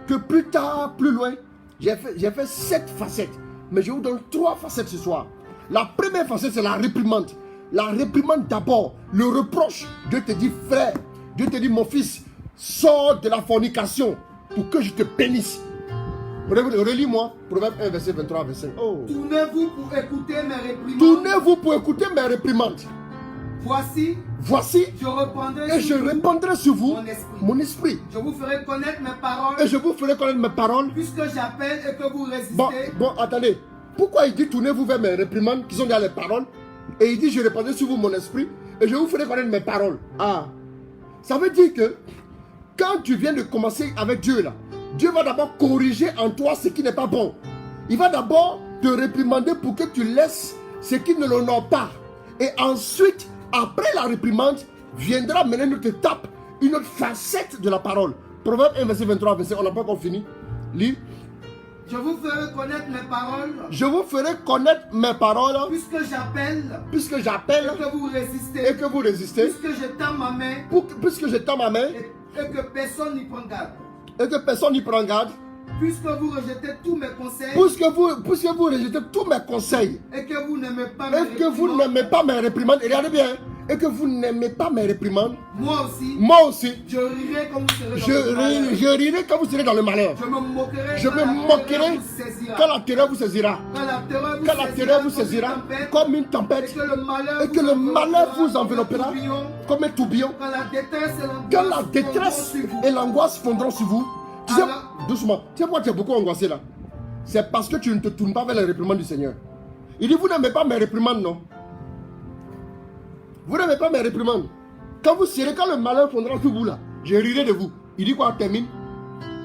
que plus tard, plus loin, j'ai fait 7 facettes. Mais je vous donne 3 facettes ce soir. La première facette, c'est la réprimande. La réprimande d'abord, le reproche. Dieu te dit, frère, Dieu te dit, mon fils, sors de la fornication pour que je te bénisse. Relis-moi, Proverbe 1, verset 23 à 25. Oh. Tournez-vous pour écouter mes réprimandes. Tournez-vous pour écouter mes réprimandes. Voici, je répandrai sur vous mon esprit. Je vous ferai connaître mes paroles. Et je vous ferai connaître mes paroles. Puisque j'appelle et que vous résistez. Bon, attendez. Pourquoi il dit tournez-vous vers mes réprimandes qui sont dans les paroles? Et il dit je répandrai sur vous mon esprit et je vous ferai connaître mes paroles. Ah, ça veut dire que quand tu viens de commencer avec Dieu là, Dieu va d'abord corriger en toi ce qui n'est pas bon. Il va d'abord te réprimander pour que tu laisses ce qui ne l'honore pas. Et ensuite, après la réprimande, viendra maintenant une autre étape, une autre facette de la parole. Proverbe 1, verset 23, verset, on n'a pas encore fini. Lis. Je vous ferai connaître mes paroles. Je vous ferai connaître mes paroles. Puisque j'appelle. Et que vous résistez. Et que vous résistez. Puisque je tends ma main. Puisque je tends ma main. Et que personne n'y prend garde. Et que personne n'y prend garde. Puisque vous rejetez tous mes conseils. Puisque vous rejetez tous mes conseils. Et que vous n'aimez pas mes réprimandes. Regardez bien. Et que vous n'aimez pas mes réprimandes. Moi aussi. Je rirai quand vous serez dans le malheur. Je me moquerai quand la terreur vous saisira. Quand la terreur vous saisira comme une tempête. Et que le malheur vous enveloppera comme un tourbillon. Quand la détresse et l'angoisse fondront sur vous. Tu sais, doucement, tu sais pourquoi tu es beaucoup angoissé là? C'est parce que tu ne te tournes pas vers les réprimandes du Seigneur. Il dit, vous n'aimez pas mes réprimandes, non? Vous n'aimez pas mes réprimandes. Quand le malheur fondra sur vous là, je rirai de vous. Il dit quoi? Termine.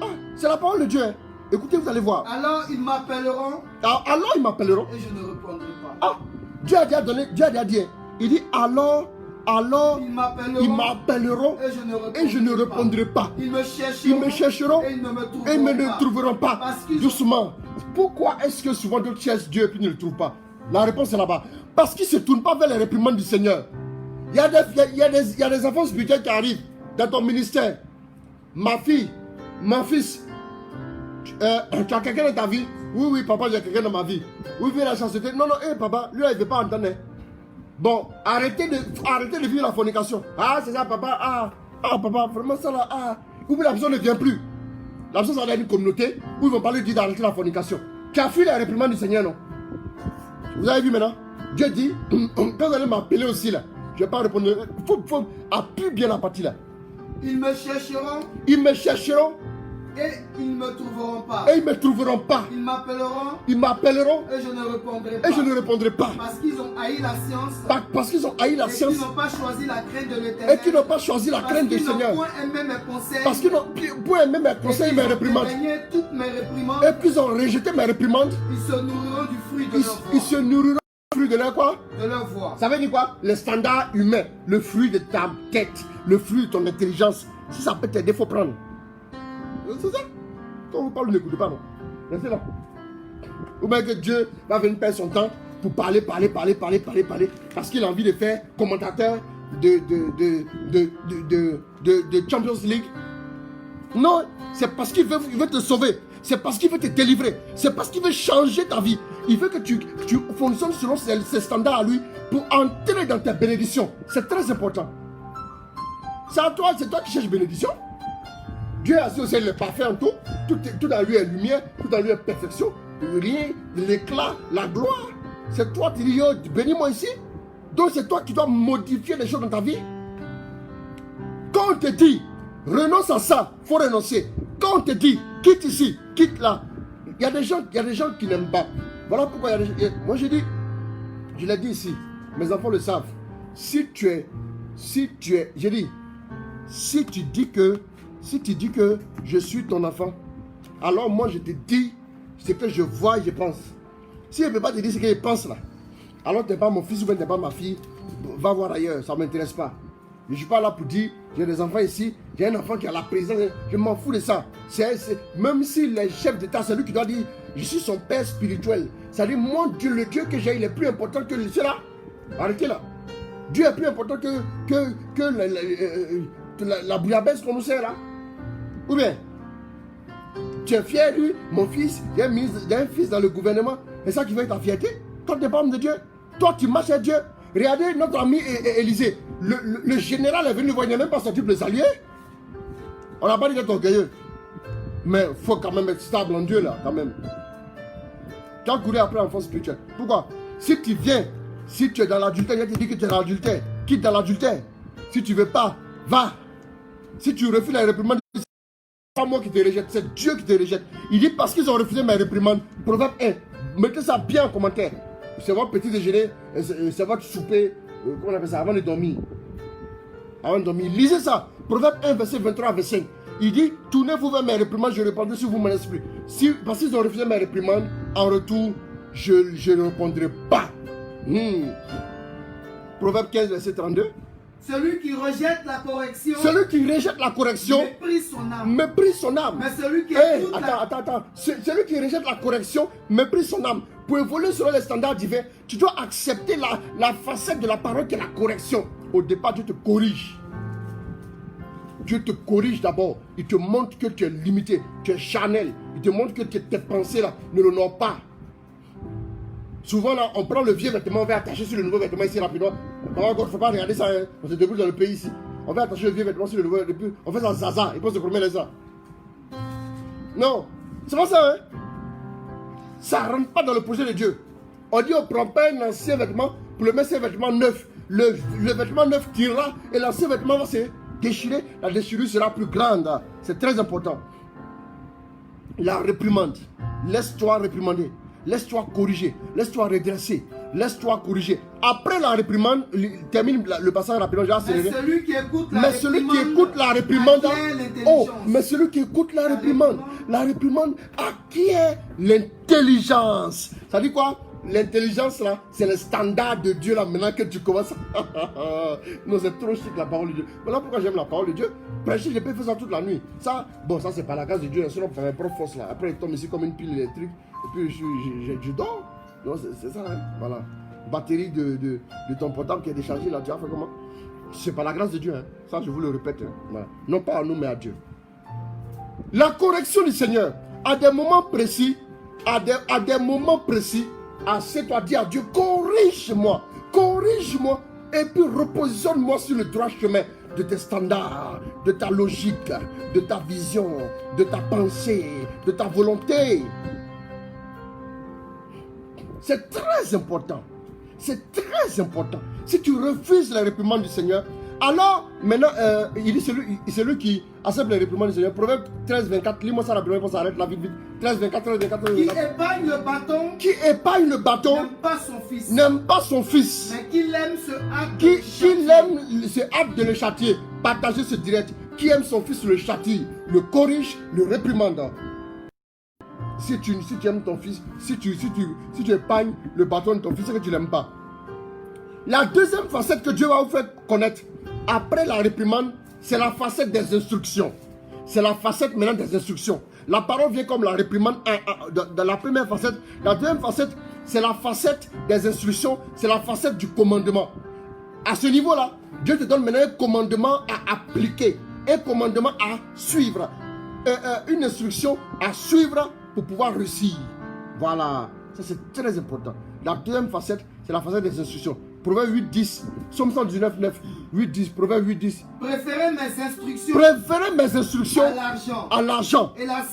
Ah, c'est la parole de Dieu. Hein. Écoutez, vous allez voir. Alors ils m'appelleront. Et je ne répondrai pas. Ah, Dieu a déjà dit. Il dit alors ils m'appelleront et je ne répondrai pas. Ils me chercheront et ils ne me trouveront pas. Doucement. Pourquoi est-ce que souvent d'autres cherchent Dieu et puis ne le trouvent pas? La réponse est là-bas. Parce qu'ils ne se tournent pas vers les réprimandes du Seigneur. Il y a des enfants spirituels qui arrivent dans ton ministère. Ma fille, mon fils, tu as quelqu'un dans ta vie? Oui, papa, j'ai quelqu'un dans ma vie. Oui, viens la chasteté. Non, papa, lui, il ne veut pas entendre. Bon, arrêtez de vivre la fornication. Ah, c'est ça, papa. Ah, papa, vraiment ça là. Ah. Ou bien la personne ne vient plus. La personne, ça va être une communauté où ils vont parler d'arrêter la fornication. Tu as fui les réprimandes du Seigneur, non? Vous avez vu maintenant? Dieu dit, quand vous allez m'appeler aussi là, je ne vais pas répondre. Il faut appuyer bien la partie là. Ils me chercheront. Et ils ne me trouveront pas. Ils m'appelleront. Et je ne répondrai pas. Parce qu'ils ont haï la science. Et qu'ils n'ont pas choisi la crainte de l'Éternel. Et qu'ils n'ont pas choisi la crainte du Seigneur. Parce qu'ils n'ont point aimé mes conseils et mes réprimandes. Et qu'ils ont rejeté mes réprimandes. Ils se nourriront du fruit de leur voix. Ils se nourriront du fruit de leur quoi? De leur voix. Ça veut dire quoi? Le standard humain. Le fruit de ta tête. Le fruit de ton intelligence. Si ça peut t'aider, il faut prendre. C'est ça. Quand on vous parle, n'écoutez pas, non. Restez là. Ou bien que Dieu va venir perdre son temps pour parler. Parce qu'il a envie de faire commentateur de Champions League. Non, c'est parce qu'il veut te sauver. C'est parce qu'il veut te délivrer. C'est parce qu'il veut changer ta vie. Il veut que tu fonctionnes selon ses standards à lui pour entrer dans ta bénédiction. C'est très important. C'est toi qui cherches bénédiction. Dieu a assis au ciel, il est parfait en tout. Tout dans lui est lumière, tout dans lui est perfection. Rien, l'éclat, la gloire. C'est toi qui dis, bénis-moi ici. Donc c'est toi qui dois modifier les choses dans ta vie. Quand on te dit, renonce à ça, il faut renoncer. Quand on te dit, quitte ici, quitte là. Il y a des gens qui n'aiment pas. Voilà pourquoi il y a des gens. Moi je l'ai dit ici, mes enfants le savent. Si tu dis que je suis ton enfant, alors moi je te dis ce que je vois et je pense. Si je ne peux pas te dire ce que je pense là, alors tu n'es pas mon fils ou bien tu n'es pas ma fille, va voir ailleurs, ça ne m'intéresse pas. Je ne suis pas là pour dire, j'ai des enfants ici, j'ai un enfant qui a la présence, je m'en fous de ça. Même si le chef d'État, c'est lui qui doit dire, je suis son père spirituel. C'est-à-dire, mon Dieu, le Dieu que j'ai, il est plus important que cela. Arrêtez là. Dieu est plus important que la bouillabaisse qu'on nous sert là. Ou bien, tu es fier, lui, mon fils, il y a un fils dans le gouvernement. C'est ça qui fait ta fierté. Toi, tu n'es pas homme de Dieu. Toi, tu marches à Dieu. Regardez notre ami Élisée. Le général est venu voir, il n'est même pas sorti pour le saluer. On n'a pas dit d'être orgueilleux. Mais il faut quand même être stable en Dieu, là, quand même. Tu as couru après l'enfant spirituel. Pourquoi? Si tu viens, si tu es dans l'adultère, il te dit que tu es dans l'adultère. Quitte dans l'adultère. Si tu ne veux pas, va. Si tu refuses la réprimande, c'est pas moi qui te rejette, c'est Dieu qui te rejette. Il dit parce qu'ils ont refusé ma réprimande. Proverbe 1. Mettez ça bien en commentaire. C'est votre petit déjeuner, c'est votre souper, comment on appelle ça, avant de dormir. Avant de dormir. Lisez ça. Proverbe 1, verset 23 à 25. Il dit, tournez-vous vers mes réprimandes, je répondrai sur vous mon esprit. Parce qu'ils ont refusé mes réprimandes, en retour, je ne répondrai pas. Proverbe 15, verset 32. Celui qui rejette la correction. Celui qui rejette la correction. Méprise son âme. Méprise son âme. Mais celui qui attends. Celui qui rejette la correction méprise son âme. Pour évoluer selon les standards divins, tu dois accepter la facette de la parole qui est la correction. Au départ, Dieu te corrige. Dieu te corrige d'abord. Il te montre que tu es limité, tu es charnel. Il te montre que tes pensées là ne l'honorent pas. Souvent là, on prend le vieux vêtement, on va attacher sur le nouveau vêtement ici rapidement. Il ne faut pas regarder ça, hein. On se débrouille dans le pays ici. On va attacher le vieux vêtement sur le nouveau vêtement. On fait ça zaza, il peut se promener ça. Non, c'est pas ça, hein. Ça ne rentre pas dans le projet de Dieu. On dit on ne prend pas un ancien vêtement pour le mettre sur un vêtement neuf. Le vêtement neuf tirera et l'ancien vêtement va se déchirer. La déchirure sera plus grande. C'est très important. La réprimande. Laisse-toi réprimander. Laisse-toi corriger. Laisse-toi redresser. Laisse-toi corriger. Après la réprimande, termine le passage rapidement. Mais celui qui écoute la réprimande, mais celui qui écoute la réprimande acquiert l'intelligence. Ça dit quoi? L'intelligence là, c'est le standard de Dieu là. Maintenant que tu commences. Non, c'est trop chic la parole de Dieu. Voilà pourquoi j'aime la parole de Dieu. Prêcher, je peux faire ça toute la nuit. Ça, bon, ça c'est pas la grâce de Dieu. Sinon, pour un prof force là. Après, il tombe ici comme une pile électrique. Et puis, je dors. Non, c'est ça, hein. Voilà. Batterie de ton portable qui est déchargée là. Tu as fait comment? C'est pas la grâce de Dieu, hein. Ça, je vous le répète. Hein. Voilà. Non pas à nous, mais à Dieu. La correction du Seigneur, à des moments précis, à des moments précis, assieds-toi, dis à Dieu, corrige-moi, et puis repositionne-moi sur le droit chemin de tes standards, de ta logique, de ta vision, de ta pensée, de ta volonté. C'est très important. C'est très important. Si tu refuses la réprimande du Seigneur, alors maintenant, il dit celui qui accepte les réprimandes du Seigneur. Proverbe 13, 24, lis-moi ça rapidement, ça arrête la vite. 13, 24, 13, 24. Qui épargne le bâton. Qui épargne le bâton. N'aime pas son fils. N'aime pas son fils. Mais qui aime ce acte. Qui aime ce acte de le châtier. Partager ce direct. Qui aime son fils le châtie, le corrige, le réprimande. Si tu aimes ton fils, si tu épargnes le bâton de ton fils, c'est que tu ne l'aimes pas. La deuxième facette que Dieu va vous faire connaître après la réprimande, c'est la facette des instructions. C'est la facette maintenant des instructions. La parole vient comme la réprimande dans la première facette. La deuxième facette, c'est la facette des instructions, c'est la facette du commandement. À ce niveau-là, Dieu te donne maintenant un commandement à appliquer, un commandement à suivre, une instruction à suivre pour pouvoir réussir. Voilà, ça c'est très important. La deuxième facette, c'est la facette des instructions. Proverbe 8, 10, Psaume 119, 9, 8, 10, Proverbe 8, 10. Préférez mes instructions à l'argent. Et la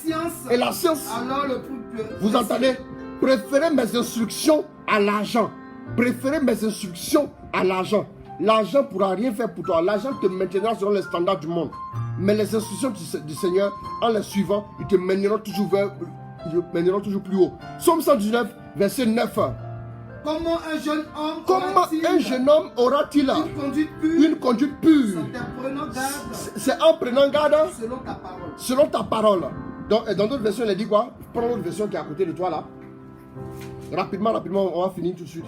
science. Alors le plus. Vous entendez? Préférez mes instructions à l'argent. Préférez mes instructions à l'argent. L'argent ne pourra rien faire pour toi. L'argent te maintiendra selon les standards du monde. Mais les instructions du Seigneur, en les suivant, ils te mèneront toujours plus haut. Psaume 119, verset 9. Comment un jeune homme aura-t-il une conduite pure? C'est en prenant garde selon ta parole. Donc, dans d'autres versions, il dit quoi? Prends l'autre version qui est à côté de toi là. Rapidement, on va finir tout de suite.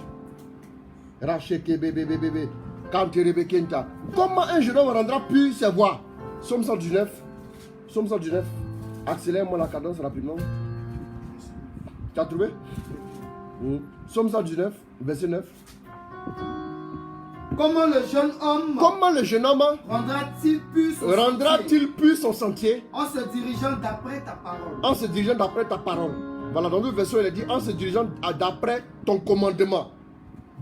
Comment un jeune homme rendra pur ses voies? Psaume 119. Accélère-moi la cadence rapidement. Tu as trouvé? Psaume 119, verset 9. Comment le jeune homme rendra-t-il pur son sentier? En se dirigeant d'après ta parole. Voilà, dans d'autres versions, il est dit en se dirigeant d'après ton commandement.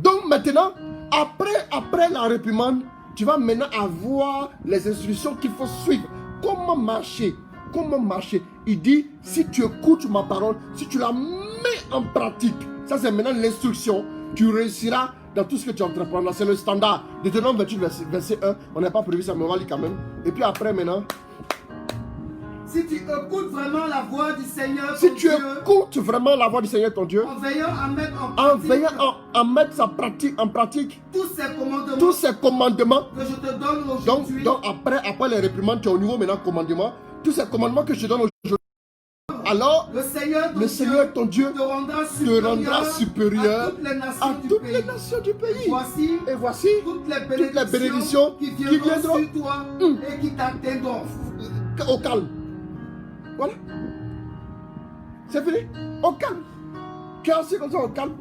Donc maintenant, après la réprimande, tu vas maintenant avoir les instructions qu'il faut suivre. Comment marcher? Il dit, si tu écoutes ma parole, si tu la mets en pratique, ça c'est maintenant l'instruction, tu réussiras dans tout ce que tu entreprendras. C'est le standard. Deutéronome 28, verset 1. On n'a pas prévu ça, mais on va lire quand même. Et puis après maintenant, si tu écoutes vraiment la voix du Seigneur ton Dieu, en veillant à mettre en pratique tous ces commandements que je te donne aujourd'hui. Donc après les réprimandes, tu es au niveau maintenant commandement. Tous ces commandements que je te donne aujourd'hui, alors le Seigneur ton Dieu te rendra supérieur à toutes les nations du pays. Et voici toutes les bénédictions qui viendront sur toi et qui t'atteindront. Au calme. Voilà. C'est fini. Au calme. Tu es assis comme ça au calme.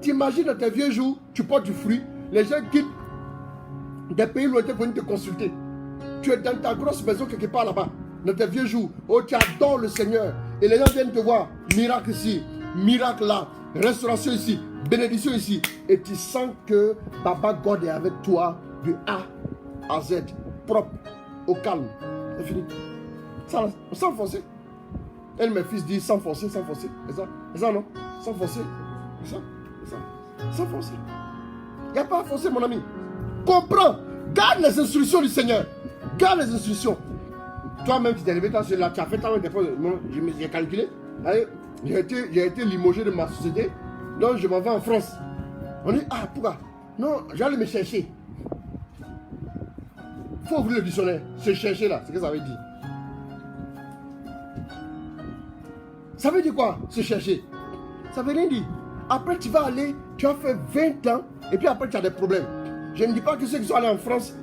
Tu imagines dans tes vieux jours, tu portes du fruit. Les gens quittent des pays lointains pour venir te consulter. Tu es dans ta grosse maison quelque part là-bas. Dans tes vieux jours. Oh, tu adores le Seigneur. Et les gens viennent te voir. Miracle ici. Miracle là. Restauration ici. Bénédiction ici. Et tu sens que Baba God est avec toi de A à Z. Propre. Au calme. C'est fini. Sans forcer. Et mes fils disent sans forcer, sans forcer. C'est ça non? Sans forcer. C'est ça. Sans forcer. Il n'y a pas à forcer, mon ami. Comprends. Garde les instructions du Seigneur. Garde les instructions. Toi-même, tu t'es levé, tu as fait ta main, j'ai calculé. J'ai été limogé de ma société. Donc, je m'en vais en France. On dit, ah, pourquoi? Non, j'allais me chercher. Il faut ouvrir le dictionnaire. Se chercher là, c'est ce que ça veut dire. Ça veut dire quoi, se chercher? Ça veut rien dire. Après, tu vas aller, tu as fait 20 ans, et puis après, tu as des problèmes. Je ne dis pas que ceux qui sont allés en France,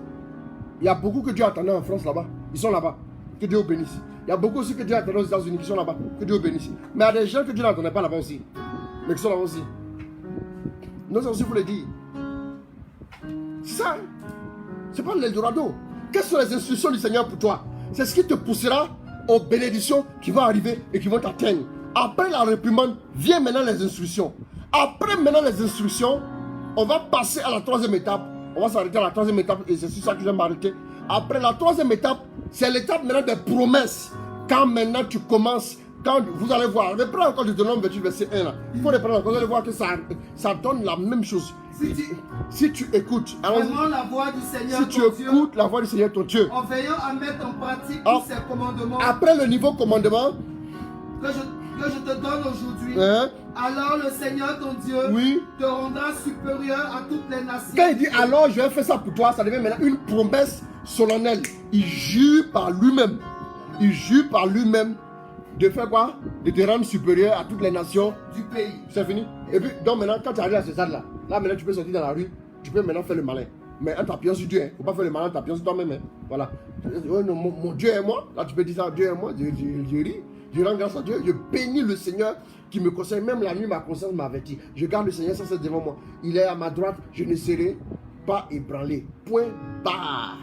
il y a beaucoup que Dieu attendait en France là-bas. Ils sont là-bas. Que Dieu bénisse. Il y a beaucoup aussi que Dieu attendait aux États-Unis qui sont là-bas. Que Dieu bénisse. Mais il y a des gens que Dieu n'attendait pas là-bas aussi. Mais qui sont là-bas aussi. Non, ça aussi, vous le dire. C'est ça. C'est pas l'Eldorado. Quelles sont les instructions du Seigneur pour toi? C'est ce qui te poussera aux bénédictions qui vont arriver et qui vont t'atteindre. Après la réprimande, vient maintenant les instructions. Après maintenant les instructions, on va passer à la troisième étape. On va s'arrêter à la troisième étape et c'est sur ça que je vais m'arrêter. Après la troisième étape, c'est l'étape maintenant des promesses. Quand maintenant tu commences, quand vous allez voir, reprends encore Deutéronome 28 verset 1 là. Il faut reprendre encore, vous allez voir que ça donne la même chose. Si tu écoutes, vraiment la voix du Seigneur, si tu écoutes la voix du Seigneur ton Dieu, en veillant à mettre en pratique tous ces commandements, après le niveau commandement que je te donne aujourd'hui, alors le Seigneur ton Dieu te rendra supérieur à toutes les nations. Quand il dit alors je vais faire ça pour toi, ça devient maintenant une promesse solennelle. Il jure par lui-même. Il jure par lui-même de faire quoi? De te rendre supérieur à toutes les nations du pays. C'est fini. Et puis, donc maintenant, quand tu arrives à ce stade-là, là maintenant tu peux sortir dans la rue, tu peux maintenant faire le malin. Mais en t'appuyant sur Dieu, il ne faut pas faire le malin en t'appuyant sur toi-même. Voilà. Mon Dieu est moi. Là tu peux dire ça, Dieu est moi. Je ris. Je rends grâce à Dieu. Je bénis le Seigneur qui me conseille. Même la nuit, ma conscience m'avertit. Je garde le Seigneur sans cesse devant moi. Il est à ma droite. Je ne serai pas ébranlé. Point barre.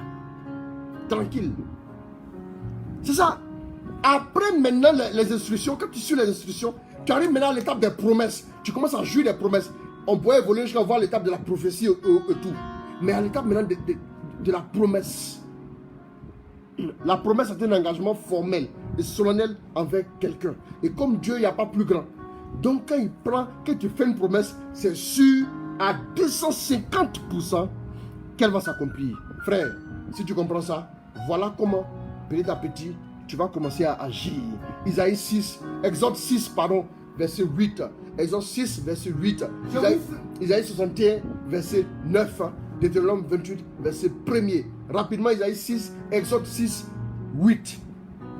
Tranquille. C'est ça. Après maintenant les instructions, quand tu suis les instructions, tu arrives maintenant à l'étape des promesses. Tu commences à jouir des promesses. On pourrait évoluer jusqu'à voir l'étape de la prophétie et tout. Mais à l'étape maintenant de la promesse. La promesse est un engagement formel et solennel envers quelqu'un. Et comme Dieu, il n'y a pas plus grand. Donc quand tu fais une promesse, c'est sûr à 250% qu'elle va s'accomplir. Frère, si tu comprends ça, voilà comment, petit à petit, tu vas commencer à agir. Exode 6, verset 8. Exode 6, verset 8. Isaïe 61, verset 9. Deutéronome 28, verset 1er. Rapidement, Isaïe 6, Exode 6, 8.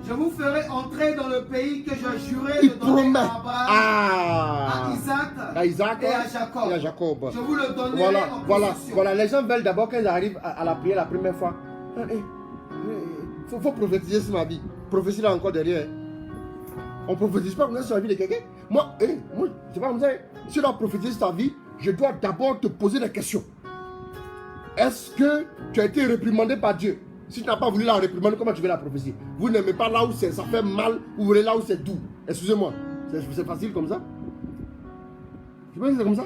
Je vous ferai entrer dans le pays que j'ai juré de donner à Abraham, à Isaac et à Jacob. Je vous le donnerai en possession. Voilà, les gens veulent d'abord quand ils arrivent à la prière la première fois. Faut prophétiser sur ma vie. Prophétie là encore derrière. On ne prophétise pas sur la vie de quelqu'un. Moi, c'est pas comme ça. Si tu dois prophétiser sur ta vie, je dois d'abord te poser des questions. Est-ce que tu as été réprimandé par Dieu? Si tu n'as pas voulu la réprimander, comment tu veux la prophétie? Vous n'aimez pas là où ça fait mal, vous voulez là où c'est doux. Excusez-moi, c'est facile comme ça? Tu penses que c'est comme ça?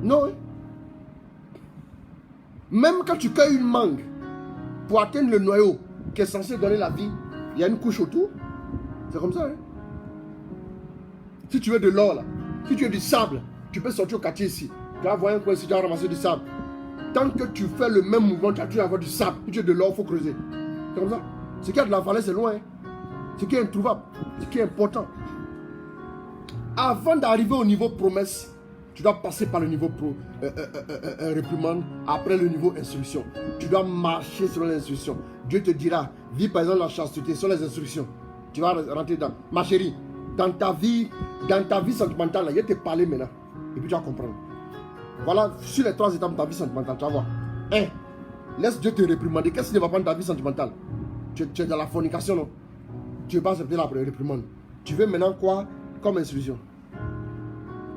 Non. Même quand tu cueilles une mangue, pour atteindre le noyau qui est censé donner la vie, il y a une couche autour. C'est comme ça. Si tu veux de l'or là, si tu veux du sable, tu peux sortir au quartier ici. Tu vas voir un coin ici, tu vas ramasser du sable. Tant que tu fais le même mouvement, tu vas avoir du sable. Si tu veux de l'or, il faut creuser. C'est comme ça. Ce qui est de la vallée, c'est loin. Ce qui est introuvable, ce qui est important. Avant d'arriver au niveau promesse, tu dois passer par le niveau réprimande, après le niveau instruction. Tu dois marcher selon l'instruction. Dieu te dira, vis par exemple la chasteté, sur les instructions. Tu vas rentrer dans... Ma chérie, dans ta vie sentimentale, là, je vais te parler maintenant. Et puis tu vas comprendre. Voilà, sur les 3 étapes de ta vie sentimentale, tu vas voir. 1. Laisse Dieu te réprimander. Qu'est-ce qui ne va pas dans ta vie sentimentale? Tu es dans la fornication, non? Tu ne veux pas accepter la réprimande. Tu veux maintenant quoi comme instruction?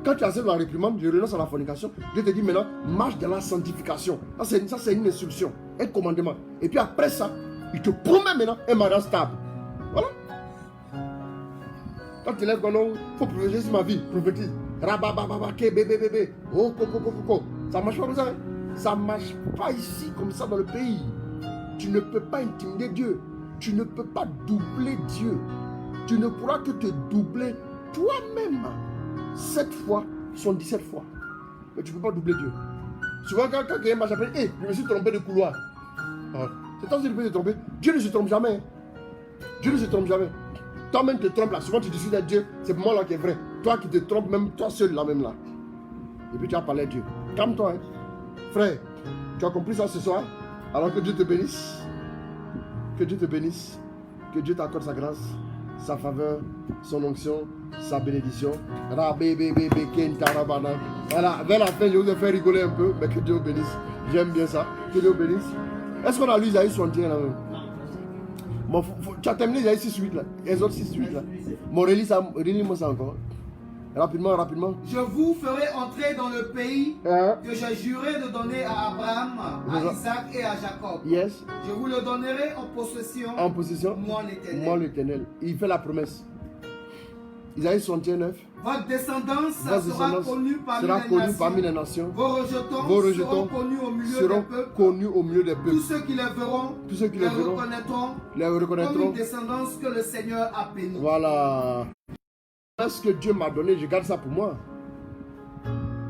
Quand tu acceptes la réprimande, je renonce à la fornication. Je te dis maintenant, marche dans la sanctification. Ça, c'est une instruction, un commandement. Et puis après ça, il te promet maintenant un mariage stable. Voilà. Quand tu lèves ton nom, il faut prophétiser ma vie. Prophétise. Rababababa, bébé. Oh, coco. Ça marche pas comme ça. Hein? Ça ne marche pas ici, comme ça, dans le pays. Tu ne peux pas intimider Dieu. Tu ne peux pas doubler Dieu. Tu ne pourras que te doubler toi-même. 7 fois, 77 fois. Mais tu ne peux pas doubler Dieu. Souvent, quand quelqu'un m'a appelé, hey, je me suis trompé de couloir. C'est toi qui peux te tromper. Dieu ne se trompe jamais. Dieu ne se trompe jamais. Toi-même te trompes là. Souvent, tu discutes avec Dieu. C'est pour moi là qui est vrai. Toi qui te trompes, même toi seul là, même là. Et puis tu vas parler à Dieu. Calme-toi. Hein. Frère, tu as compris ça ce soir? Alors que Dieu te bénisse. Que Dieu te bénisse. Que Dieu t'accorde sa grâce, sa faveur, son onction, sa bénédiction. Voilà, vers la fin, je vous ai fait rigoler un peu, mais que Dieu vous bénisse. J'aime bien ça. Que Dieu vous bénisse. Est-ce qu'on a lu Isaïe 61 là même? Bon, tu as terminé Isaïe 6-8 là. Les autres 6-8 là. Bon, relis-moi ça encore. Rapidement. Je vous ferai entrer dans le pays que j'ai juré de donner à Abraham, à Isaac et à Jacob. Yes. Je vous le donnerai en possession. Moi l'Éternel. Il fait la promesse. Isaïe 61:9. Votre descendance sera connue parmi les nations. Vos rejetons seront connus au milieu des peuples. Tous ceux qui les verront, les reconnaîtront comme une descendance que le Seigneur a bénie. Voilà. Ce que Dieu m'a donné, je garde ça pour moi.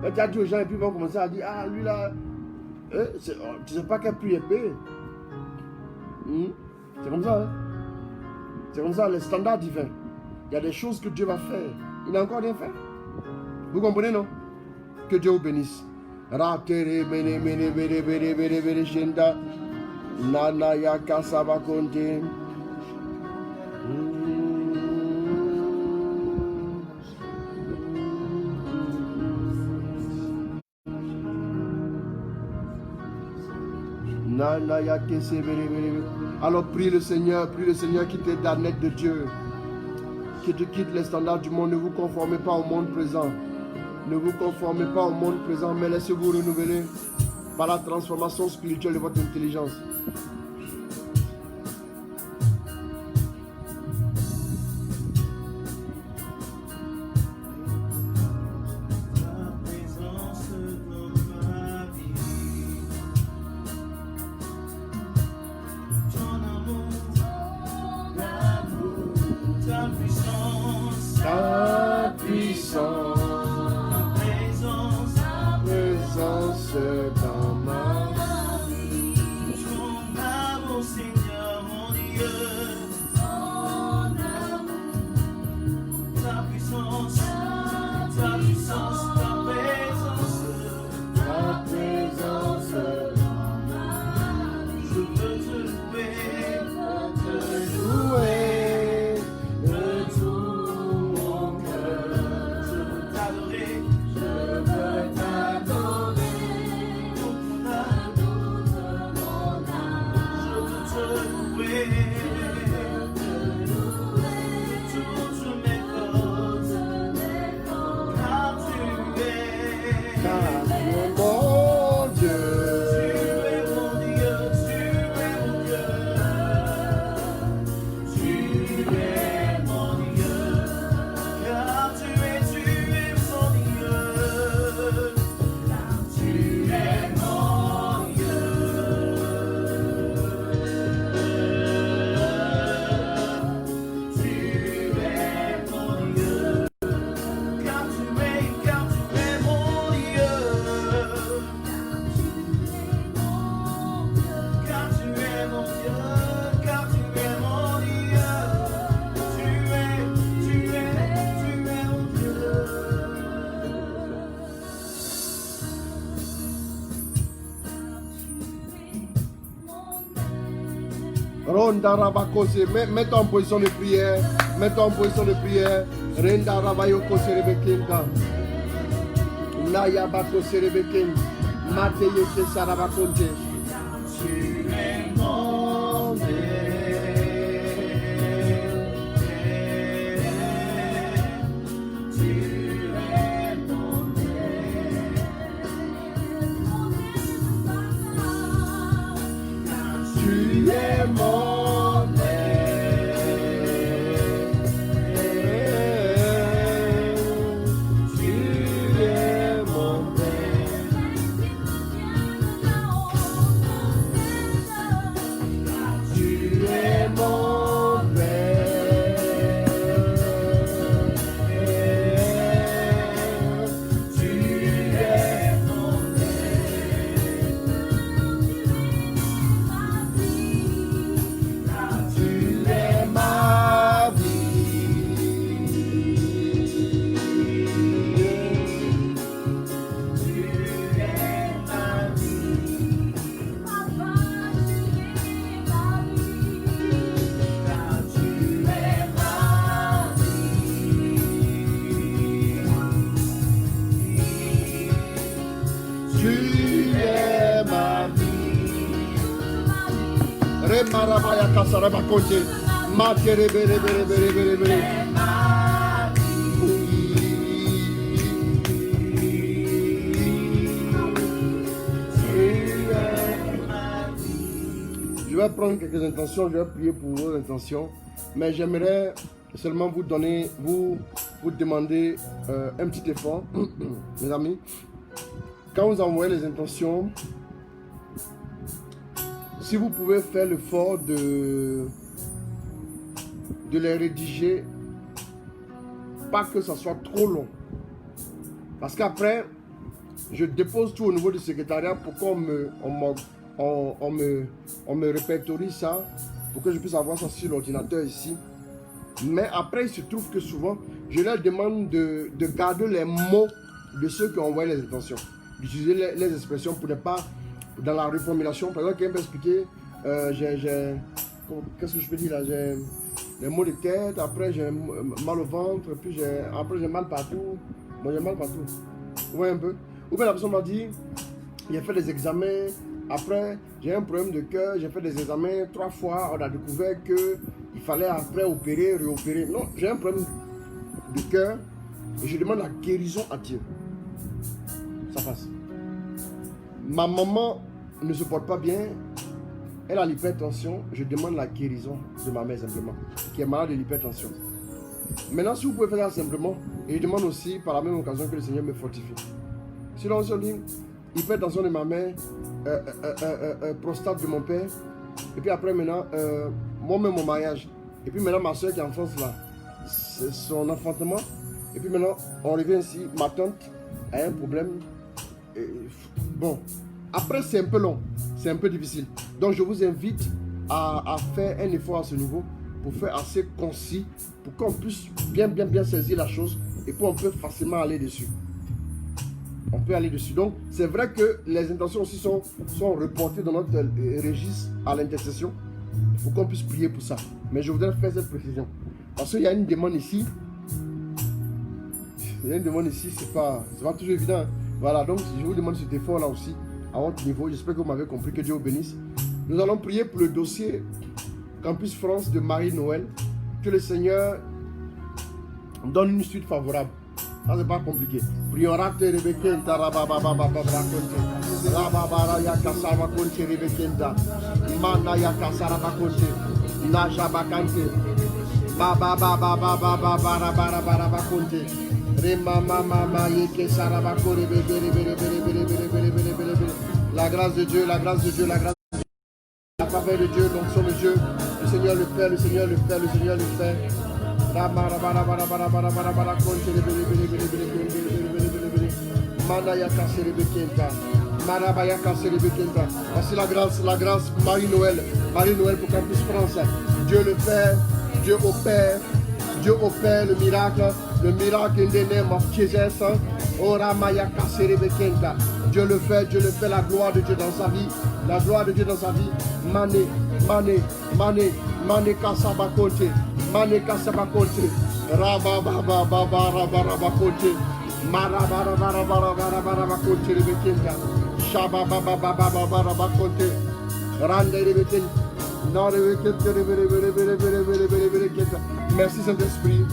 Quand tu as dit aux gens et puis ils vont commencer à dire, ah lui là, tu ne sais pas quel prix est payé. C'est comme ça. Hein? C'est comme ça, les standards divins. Il y a des choses que Dieu va faire. Il n'a encore rien fait. Vous comprenez, non? Que Dieu vous bénisse. Nana yaka sabakonte. Alors prie le Seigneur qui t'aide à naître de Dieu. Que tu quittes les standards du monde. Ne vous conformez pas au monde présent. Ne vous conformez pas au monde présent, mais laissez-vous renouveler par la transformation spirituelle de votre intelligence. Ronda Rabakose, mets-toi en position de prière. Mets-toi en position de prière. Renda Rabayoko Serebekinda. Naya Bako Serebekin. Mateye Sarabakonte. Tu es mon Tu es mon Marabaya Kasaraba Kote, Makere Bere Bere Bere Bere Bere. Je vais prendre quelques intentions, je vais prier pour vos intentions, mais j'aimerais seulement vous donner, vous demander un petit effort, mes amis. Quand vous envoyez les intentions, si vous pouvez faire l'effort de les rédiger, pas que ça soit trop long. Parce qu'après, je dépose tout au niveau du secrétariat pour qu'on me répertorie ça, pour que je puisse avoir ça sur l'ordinateur ici. Mais après, il se trouve que souvent, je leur demande de garder les mots de ceux qui ont envoyé les intentions. D'utiliser les expressions pour ne pas... Dans la reformulation, par exemple, quelqu'un peut expliquer, qu'est-ce que je peux dire là, j'ai les maux de tête, après j'ai mal au ventre, puis après j'ai mal partout. Bon, j'ai mal partout. Vous voyez un peu? Ou bien la personne m'a dit, j'ai fait des examens, après j'ai un problème de cœur, j'ai fait des examens 3 fois, on a découvert qu'il fallait après opérer, réopérer. Non, j'ai un problème de cœur et je demande la guérison à Dieu. Ça passe. Ma maman ne se porte pas bien, elle a l'hypertension, je demande la guérison de ma mère simplement, qui est malade de l'hypertension. Maintenant, si vous pouvez faire ça simplement, et je demande aussi par la même occasion que le Seigneur me fortifie. Sinon, on dit, hypertension de ma mère, prostate de mon père, et puis après maintenant, moi-même mon mariage, et puis maintenant ma soeur qui est en France là, c'est son enfantement, et puis maintenant, on revient ici, ma tante a un problème. Bon, après c'est un peu long, c'est un peu difficile. Donc je vous invite à faire un effort à ce niveau pour faire assez concis, pour qu'on puisse bien saisir la chose et puis on peut facilement aller dessus. On peut aller dessus. Donc c'est vrai que les intentions aussi sont reportées dans notre registre à l'intercession pour qu'on puisse prier pour ça. Mais je voudrais faire cette précision. Parce qu'il y a une demande ici. Il y a une demande ici, c'est pas toujours évident. Voilà, donc je vous demande cet effort là aussi, à votre niveau. J'espère que vous m'avez compris, que Dieu vous bénisse. Nous allons prier pour le dossier Campus France de Marie-Noël. Que le Seigneur donne une suite favorable. Ça, c'est pas compliqué. Prions. La grâce de Dieu, la grâce de Dieu, la grâce de Dieu, la faveur de Dieu, l'onction de Dieu, le Seigneur le fait, le Seigneur le fait, le Seigneur le fait. Voici la grâce, Marie-Noël pour Campus France. Dieu le fait, Dieu opère le miracle in the name of Jesus. Dieu le fait, la gloire de Dieu dans sa vie, la gloire de Dieu dans sa vie. Mané, Mane Kasabakonte, Mane Kasabakonte, Rabababababarabakonte, Marabarabarabarabarabakonte, Rebekenda, Shabababababarabakonte, Rande Rebekenda, non Rebekenda. Merci Saint-Esprit.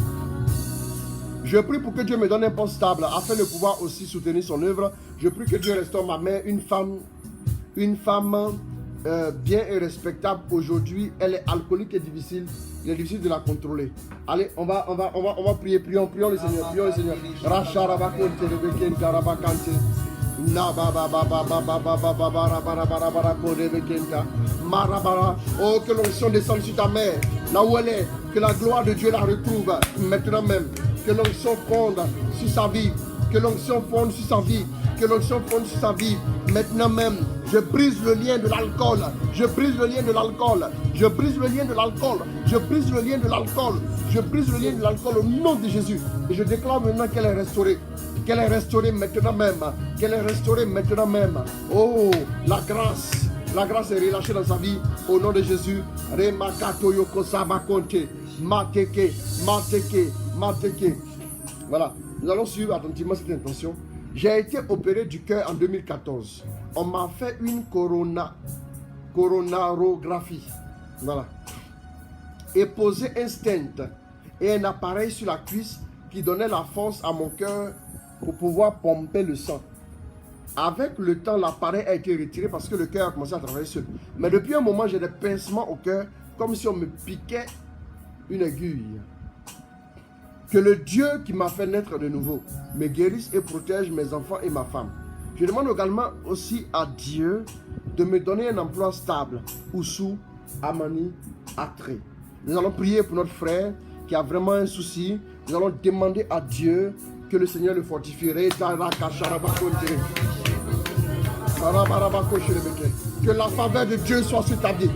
Je prie pour que Dieu me donne un poste stable afin de pouvoir aussi soutenir son œuvre. Je prie que Dieu restaure ma mère, une femme bien et respectable. Aujourd'hui, elle est alcoolique et difficile. Il est difficile de la contrôler. Allez, on va prier. Prions le Seigneur. Prions le Seigneur. Oh, que l'onction descende sur ta mère, là où elle est. Que la gloire de Dieu la retrouve maintenant même. Que l'onction fonde sur sa vie. Que l'onction fonde sur sa vie. Que l'onction fonde sur sa vie. Maintenant même, je brise le lien de l'alcool. Je brise le lien de l'alcool. Je brise le lien de l'alcool. Je brise le lien de l'alcool. Je brise le lien de l'alcool au nom de Jésus. Et je déclare maintenant qu'elle est restaurée. Qu'elle est restaurée maintenant même. Qu'elle est restaurée maintenant même. Oh, la grâce est relâchée dans sa vie au nom de Jésus. Voilà, nous allons suivre attentivement cette intention. J'ai été opéré du cœur en 2014. On m'a fait une coronarographie. Voilà. Et posé un stent et un appareil sur la cuisse qui donnait la force à mon cœur pour pouvoir pomper le sang. Avec le temps, l'appareil a été retiré parce que le cœur a commencé à travailler seul. Mais depuis un moment, j'ai des pincements au cœur comme si on me piquait une aiguille. Que le Dieu qui m'a fait naître de nouveau me guérisse et protège mes enfants et ma femme. Je demande également aussi à Dieu de me donner un emploi stable. Oussou, Amani, Atré. Nous allons prier pour notre frère qui a vraiment un souci. Nous allons demander à Dieu que le Seigneur le fortifie. Que la faveur de Dieu soit sur ta vie.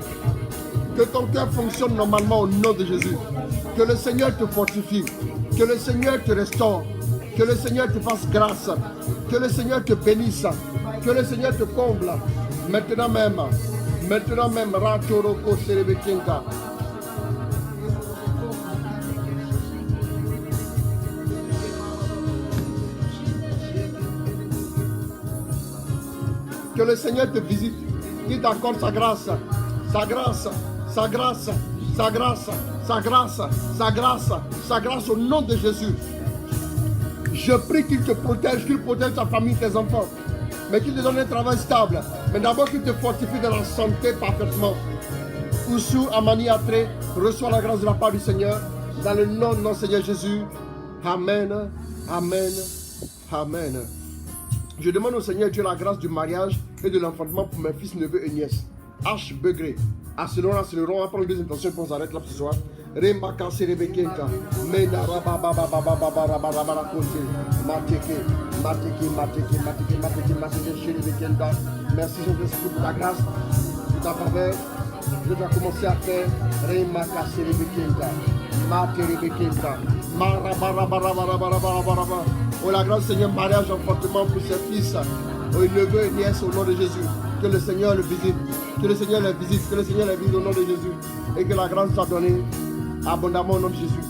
Que ton cœur fonctionne normalement au nom de Jésus. Que le Seigneur te fortifie. Que le Seigneur te restaure. Que le Seigneur te fasse grâce. Que le Seigneur te bénisse. Que le Seigneur te comble. Maintenant même. Ratoroko Serebekenka. Que le Seigneur te visite. Qu'il t'accorde sa grâce. Sa grâce. Sa grâce. Sa grâce. Sa grâce. Sa grâce. Sa grâce au nom de Jésus. Je prie qu'il te protège, qu'il protège ta famille, tes enfants. Mais qu'il te donne un travail stable. Mais d'abord qu'il te fortifie dans la santé parfaitement. Oussou Amani Atré, reçois la grâce de la part du Seigneur. Dans le nom de notre Seigneur Jésus. Amen. Amen. Amen. Je demande au Seigneur Dieu la grâce du mariage et de l'enfantement pour mes fils, neveux et nièces. H. Begré. Accélérons, on va prendre deux intentions pour s'arrêter là ce soir. Remaka Serebekenka. Mena Rabababababababababarakonte. Mateke. Serebekenda. Merci Jésus-Christ pour ta grâce, pour ta faveur. Je dois commencer à faire Remaka Serebekenda. Materebekenda. Marabarabarabarabarabarabaraba. Oh la grâce Seigneur, mariage enfantement pour ses fils, oh neveux et nièces au nom de Jésus. Que le Seigneur le visite, que le Seigneur les visite, que le Seigneur les visite au nom de Jésus. Et que la grâce soit donnée abondamment au nom de Jésus.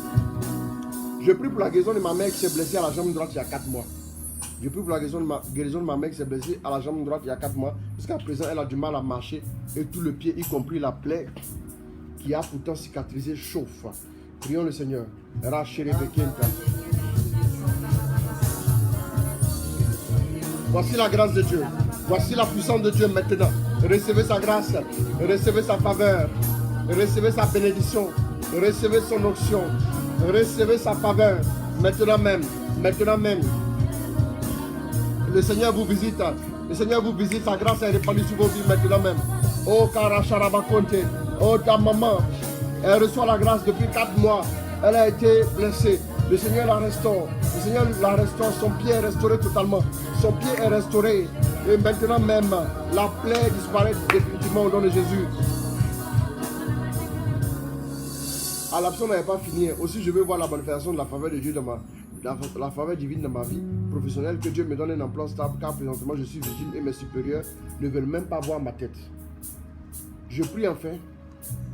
Je prie pour la guérison de ma mère qui s'est blessée à la jambe droite il y a 4 mois. Je prie pour la guérison de ma mère qui s'est blessée à la jambe droite il y a 4 mois. Jusqu'à présent, elle a du mal à marcher et tout le pied, y compris la plaie qui a pourtant cicatrisé, chauffe. Prions le Seigneur. Voici la grâce de Dieu. Voici la puissance de Dieu maintenant. Recevez sa grâce. Recevez sa faveur. Recevez sa bénédiction. Recevez son onction. Recevez sa faveur. Maintenant même. Maintenant même. Le Seigneur vous visite. Le Seigneur vous visite. Sa grâce est répandue sur vos vies maintenant même. Oh Karacharabakonte. Oh ta maman. Elle reçoit la grâce depuis 4 mois. Elle a été blessée. Le Seigneur la restaure. Le Seigneur la restaure. Son pied est restauré totalement. Son pied est restauré. Et maintenant même, la plaie disparaît définitivement au nom de Jésus. À l'absence n'avait pas fini. Aussi, je veux voir la manifestation de la faveur de Dieu dans la faveur divine dans ma vie professionnelle. Que Dieu me donne un emploi stable, car présentement je suis vigile et mes supérieurs ne veulent même pas voir ma tête. Je prie enfin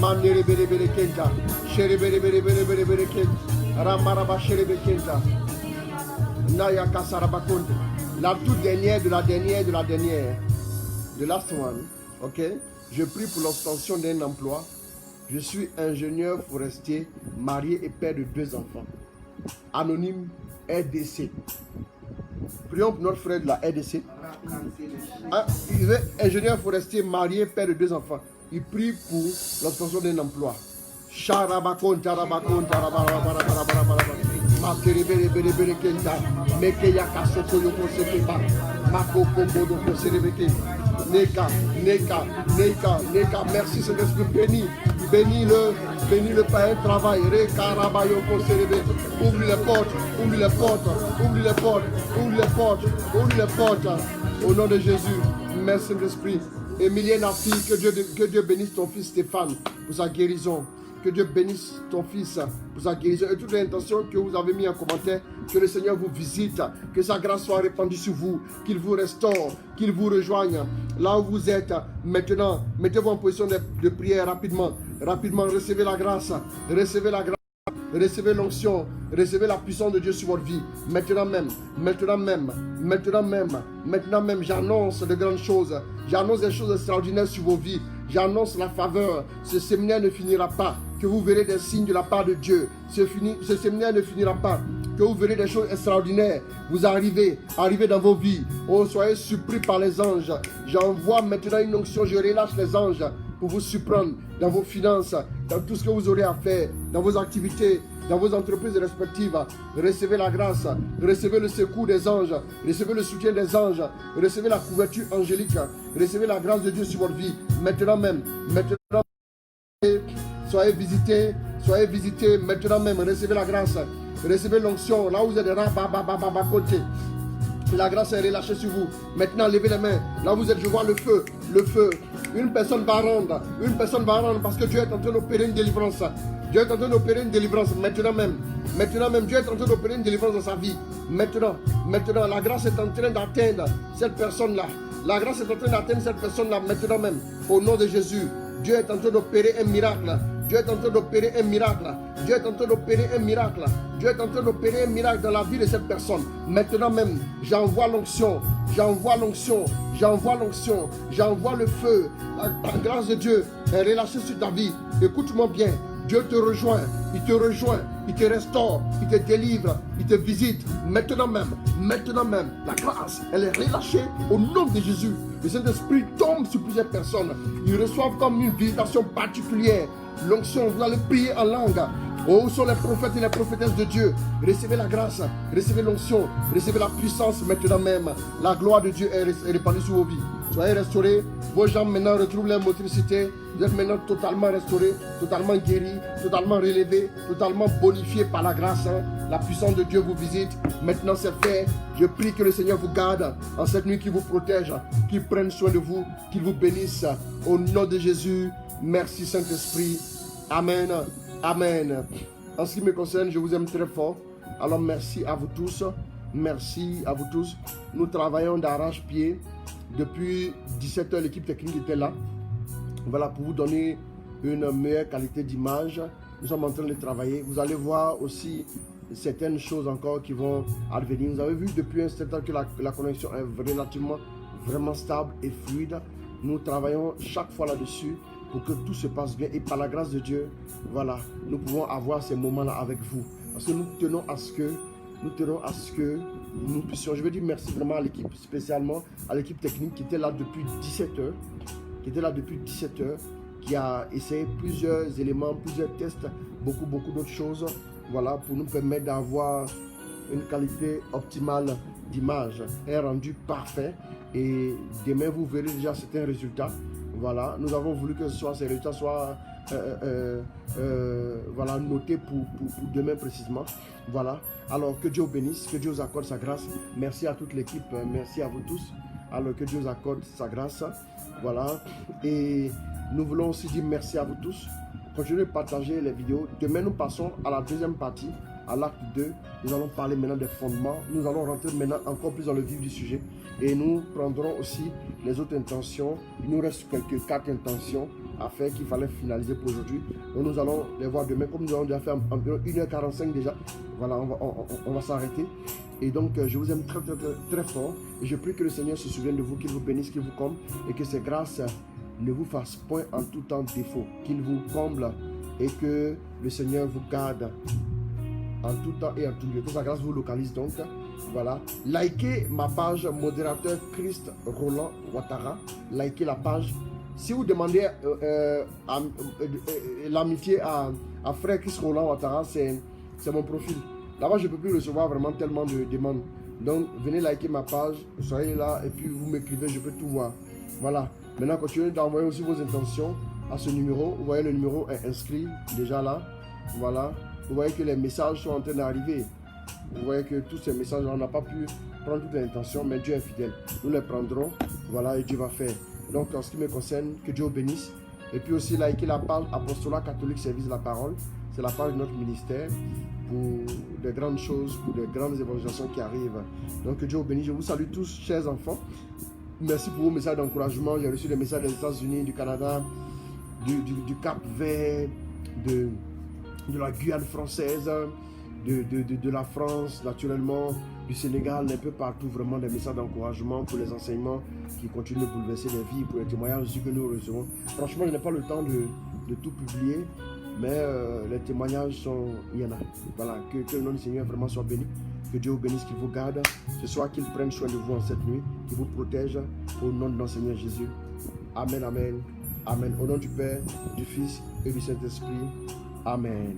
Manere bere bere kenta. Shere bere bere bere bere bere kenta. Ramaraba shere bere kenta. Naya kasarabakonde. La toute dernière de la dernière de la dernière. The last one. Ok. Je prie pour l'obtention d'un emploi. Je suis ingénieur forestier, marié et père de 2 enfants. Anonyme RDC. Prions pour notre frère de la RDC. Il est ingénieur forestier, marié, père de 2 enfants. Il prie pour l'obtention d'un emploi. Charabakon, tarabakon, tarabarabarabarabarabarabar. Makerebere bere bere kenta. Mekeya kasoko yoko sekeba. Mako kombo doko serebeke. Neka, neka, neka, neka. Merci Saint-Esprit, bénis le païen travail. Rekarabayoko serebe. Ouvre les portes, ouvre les portes, ouvre les portes, ouvre les portes, ouvre les portes. Au nom de Jésus, merci Saint-Esprit. Émilien Nafi, que Dieu bénisse ton fils Stéphane pour sa guérison. Que Dieu bénisse ton fils pour sa guérison. Et toutes les intentions que vous avez mises en commentaire, que le Seigneur vous visite, que sa grâce soit répandue sur vous, qu'il vous restaure, qu'il vous rejoigne. Là où vous êtes maintenant, mettez-vous en position de prière rapidement. Rapidement, recevez la grâce. Recevez la grâce. Recevez l'onction, recevez la puissance de Dieu sur votre vie. Maintenant même, maintenant même, maintenant même, maintenant même, j'annonce de grandes choses. J'annonce des choses extraordinaires sur vos vies. J'annonce la faveur. Ce séminaire ne finira pas. Que vous verrez des signes de la part de Dieu. Ce séminaire ne finira pas. Que vous verrez des choses extraordinaires. Vous arrivez dans vos vies. Oh, soyez surpris par les anges. J'envoie maintenant une onction. Je relâche les anges pour vous surprendre dans vos finances, dans tout ce que vous aurez à faire, dans vos activités, dans vos entreprises respectives. Recevez la grâce, recevez le secours des anges, recevez le soutien des anges, recevez la couverture angélique, recevez la grâce de Dieu sur votre vie. Maintenant même, soyez visités, maintenant même, recevez la grâce, recevez l'onction, là où vous êtes, côté. La grâce est relâchée sur vous. Maintenant, levez les mains. Là où vous êtes, je vois le feu. Le feu. Une personne va rendre parce que Dieu est en train d'opérer une délivrance. Dieu est en train d'opérer une délivrance maintenant même. Maintenant même, Dieu est en train d'opérer une délivrance dans sa vie. Maintenant, la grâce est en train d'atteindre cette personne-là. La grâce est en train d'atteindre cette personne-là maintenant même. Au nom de Jésus, Dieu est en train d'opérer un miracle. Dieu est en train d'opérer un miracle. Dieu est en train d'opérer un miracle. Dieu est en train d'opérer un miracle dans la vie de cette personne. Maintenant même, j'envoie l'onction. J'envoie l'onction. J'envoie l'onction. J'envoie le feu. La grâce de Dieu est relâchée sur ta vie. Écoute-moi bien. Dieu te rejoint, il te restaure, il te délivre, il te visite. Maintenant même, la grâce, elle est relâchée au nom de Jésus. Le Saint-Esprit tombe sur plusieurs personnes. Ils reçoivent comme une visitation particulière. L'onction, vous allez prier en langue. Oh, où sont les prophètes et les prophétesses de Dieu? Recevez la grâce, recevez l'onction, recevez la puissance maintenant même. La gloire de Dieu est répandue sur vos vies. Soyez restaurés. Vos jambes maintenant retrouvent leur motricité. Vous êtes maintenant totalement restaurés, totalement guéris, totalement relevés, totalement bonifiés par la grâce. La puissance de Dieu vous visite. Maintenant c'est fait. Je prie que le Seigneur vous garde en cette nuit, qu'il vous protège, qu'il prenne soin de vous, qu'il vous bénisse. Au nom de Jésus, merci Saint-Esprit. Amen. Amen. En ce qui me concerne, je vous aime très fort. Alors merci à vous tous. Merci à vous tous. Nous travaillons d'arrache-pied. Depuis 17h, l'équipe technique était là. Voilà, pour vous donner une meilleure qualité d'image. Nous sommes en train de travailler. Vous allez voir aussi certaines choses encore qui vont advenir. Vous avez vu depuis un certain temps que la connexion est relativement vraiment stable et fluide. Nous travaillons chaque fois là-dessus pour que tout se passe bien. Et par la grâce de Dieu, voilà, nous pouvons avoir ces moments-là avec vous. Parce que nous tenons à ce que nous puissions. Je veux dire merci vraiment à l'équipe, spécialement à l'équipe technique qui était là depuis 17h. Qui a essayé plusieurs éléments, plusieurs tests, beaucoup d'autres choses. Voilà, pour nous permettre d'avoir une qualité optimale d'image, un rendu parfait. Et demain, vous verrez déjà certains résultats. Voilà, nous avons voulu que ces résultats soient voilà, notés pour demain précisément. Voilà, alors que Dieu vous bénisse, que Dieu vous accorde sa grâce. Merci à toute l'équipe, merci à vous tous. Alors que Dieu vous accorde sa grâce. Voilà, et nous voulons aussi dire merci à vous tous. Continuez de partager les vidéos. Demain, nous passons à la deuxième partie, à l'acte 2. Nous allons parler maintenant des fondements. Nous allons rentrer maintenant encore plus dans le vif du sujet. Et nous prendrons aussi les autres intentions. Il nous reste quelques 4 intentions à faire qu'il fallait finaliser pour aujourd'hui. Donc nous allons les voir demain, comme nous allons déjà faire environ 1h45 déjà. Voilà, on va s'arrêter. Et donc je vous aime très, très, très, très fort. Et je prie que le Seigneur se souvienne de vous, qu'il vous bénisse, qu'il vous comble. Et que ses grâces ne vous fassent point en tout temps défaut. Qu'il vous comble et que le Seigneur vous garde en tout temps et en tout lieu. Que sa grâce vous localise donc. Voilà. Likez ma page modérateur Christ Roland Ouattara. Likez la page. Si vous demandez l'amitié à frère Christ Roland Ouattara, c'est mon profil. Là-bas, je ne peux plus recevoir vraiment tellement de demandes. Donc, venez liker ma page, soyez là et puis vous m'écrivez, je peux tout voir. Voilà. Maintenant, continuez d'envoyer aussi vos intentions à ce numéro. Vous voyez, le numéro est inscrit déjà là. Voilà. Vous voyez que les messages sont en train d'arriver. Vous voyez que tous ces messages, on n'a pas pu prendre toutes les intentions, mais Dieu est fidèle. Nous les prendrons. Voilà, et Dieu va faire. Donc, en ce qui me concerne, que Dieu vous bénisse. Et puis aussi, likez la page Apostolat Catholique Service de la Parole. C'est la page de notre ministère pour des grandes choses, pour des grandes évangélisations qui arrivent. Donc, que Dieu vous bénisse. Je vous salue tous, chers enfants. Merci pour vos messages d'encouragement. J'ai reçu des messages des États-Unis, du Canada, du Cap-Vert, de la Guyane française, de la France, naturellement, du Sénégal, un peu partout, vraiment des messages d'encouragement pour les enseignements qui continuent de bouleverser les vies, pour les témoignages aussi que nous recevons. Franchement, je n'ai pas le temps de tout publier, mais les témoignages sont, il y en a. Voilà, que le nom du Seigneur vraiment soit béni, que Dieu vous bénisse, qu'il vous garde, ce soir qu'il prenne soin de vous en cette nuit, qu'il vous protège au nom de notre Seigneur Jésus. Amen, amen, amen. Au nom du Père, du Fils et du Saint-Esprit. Amen.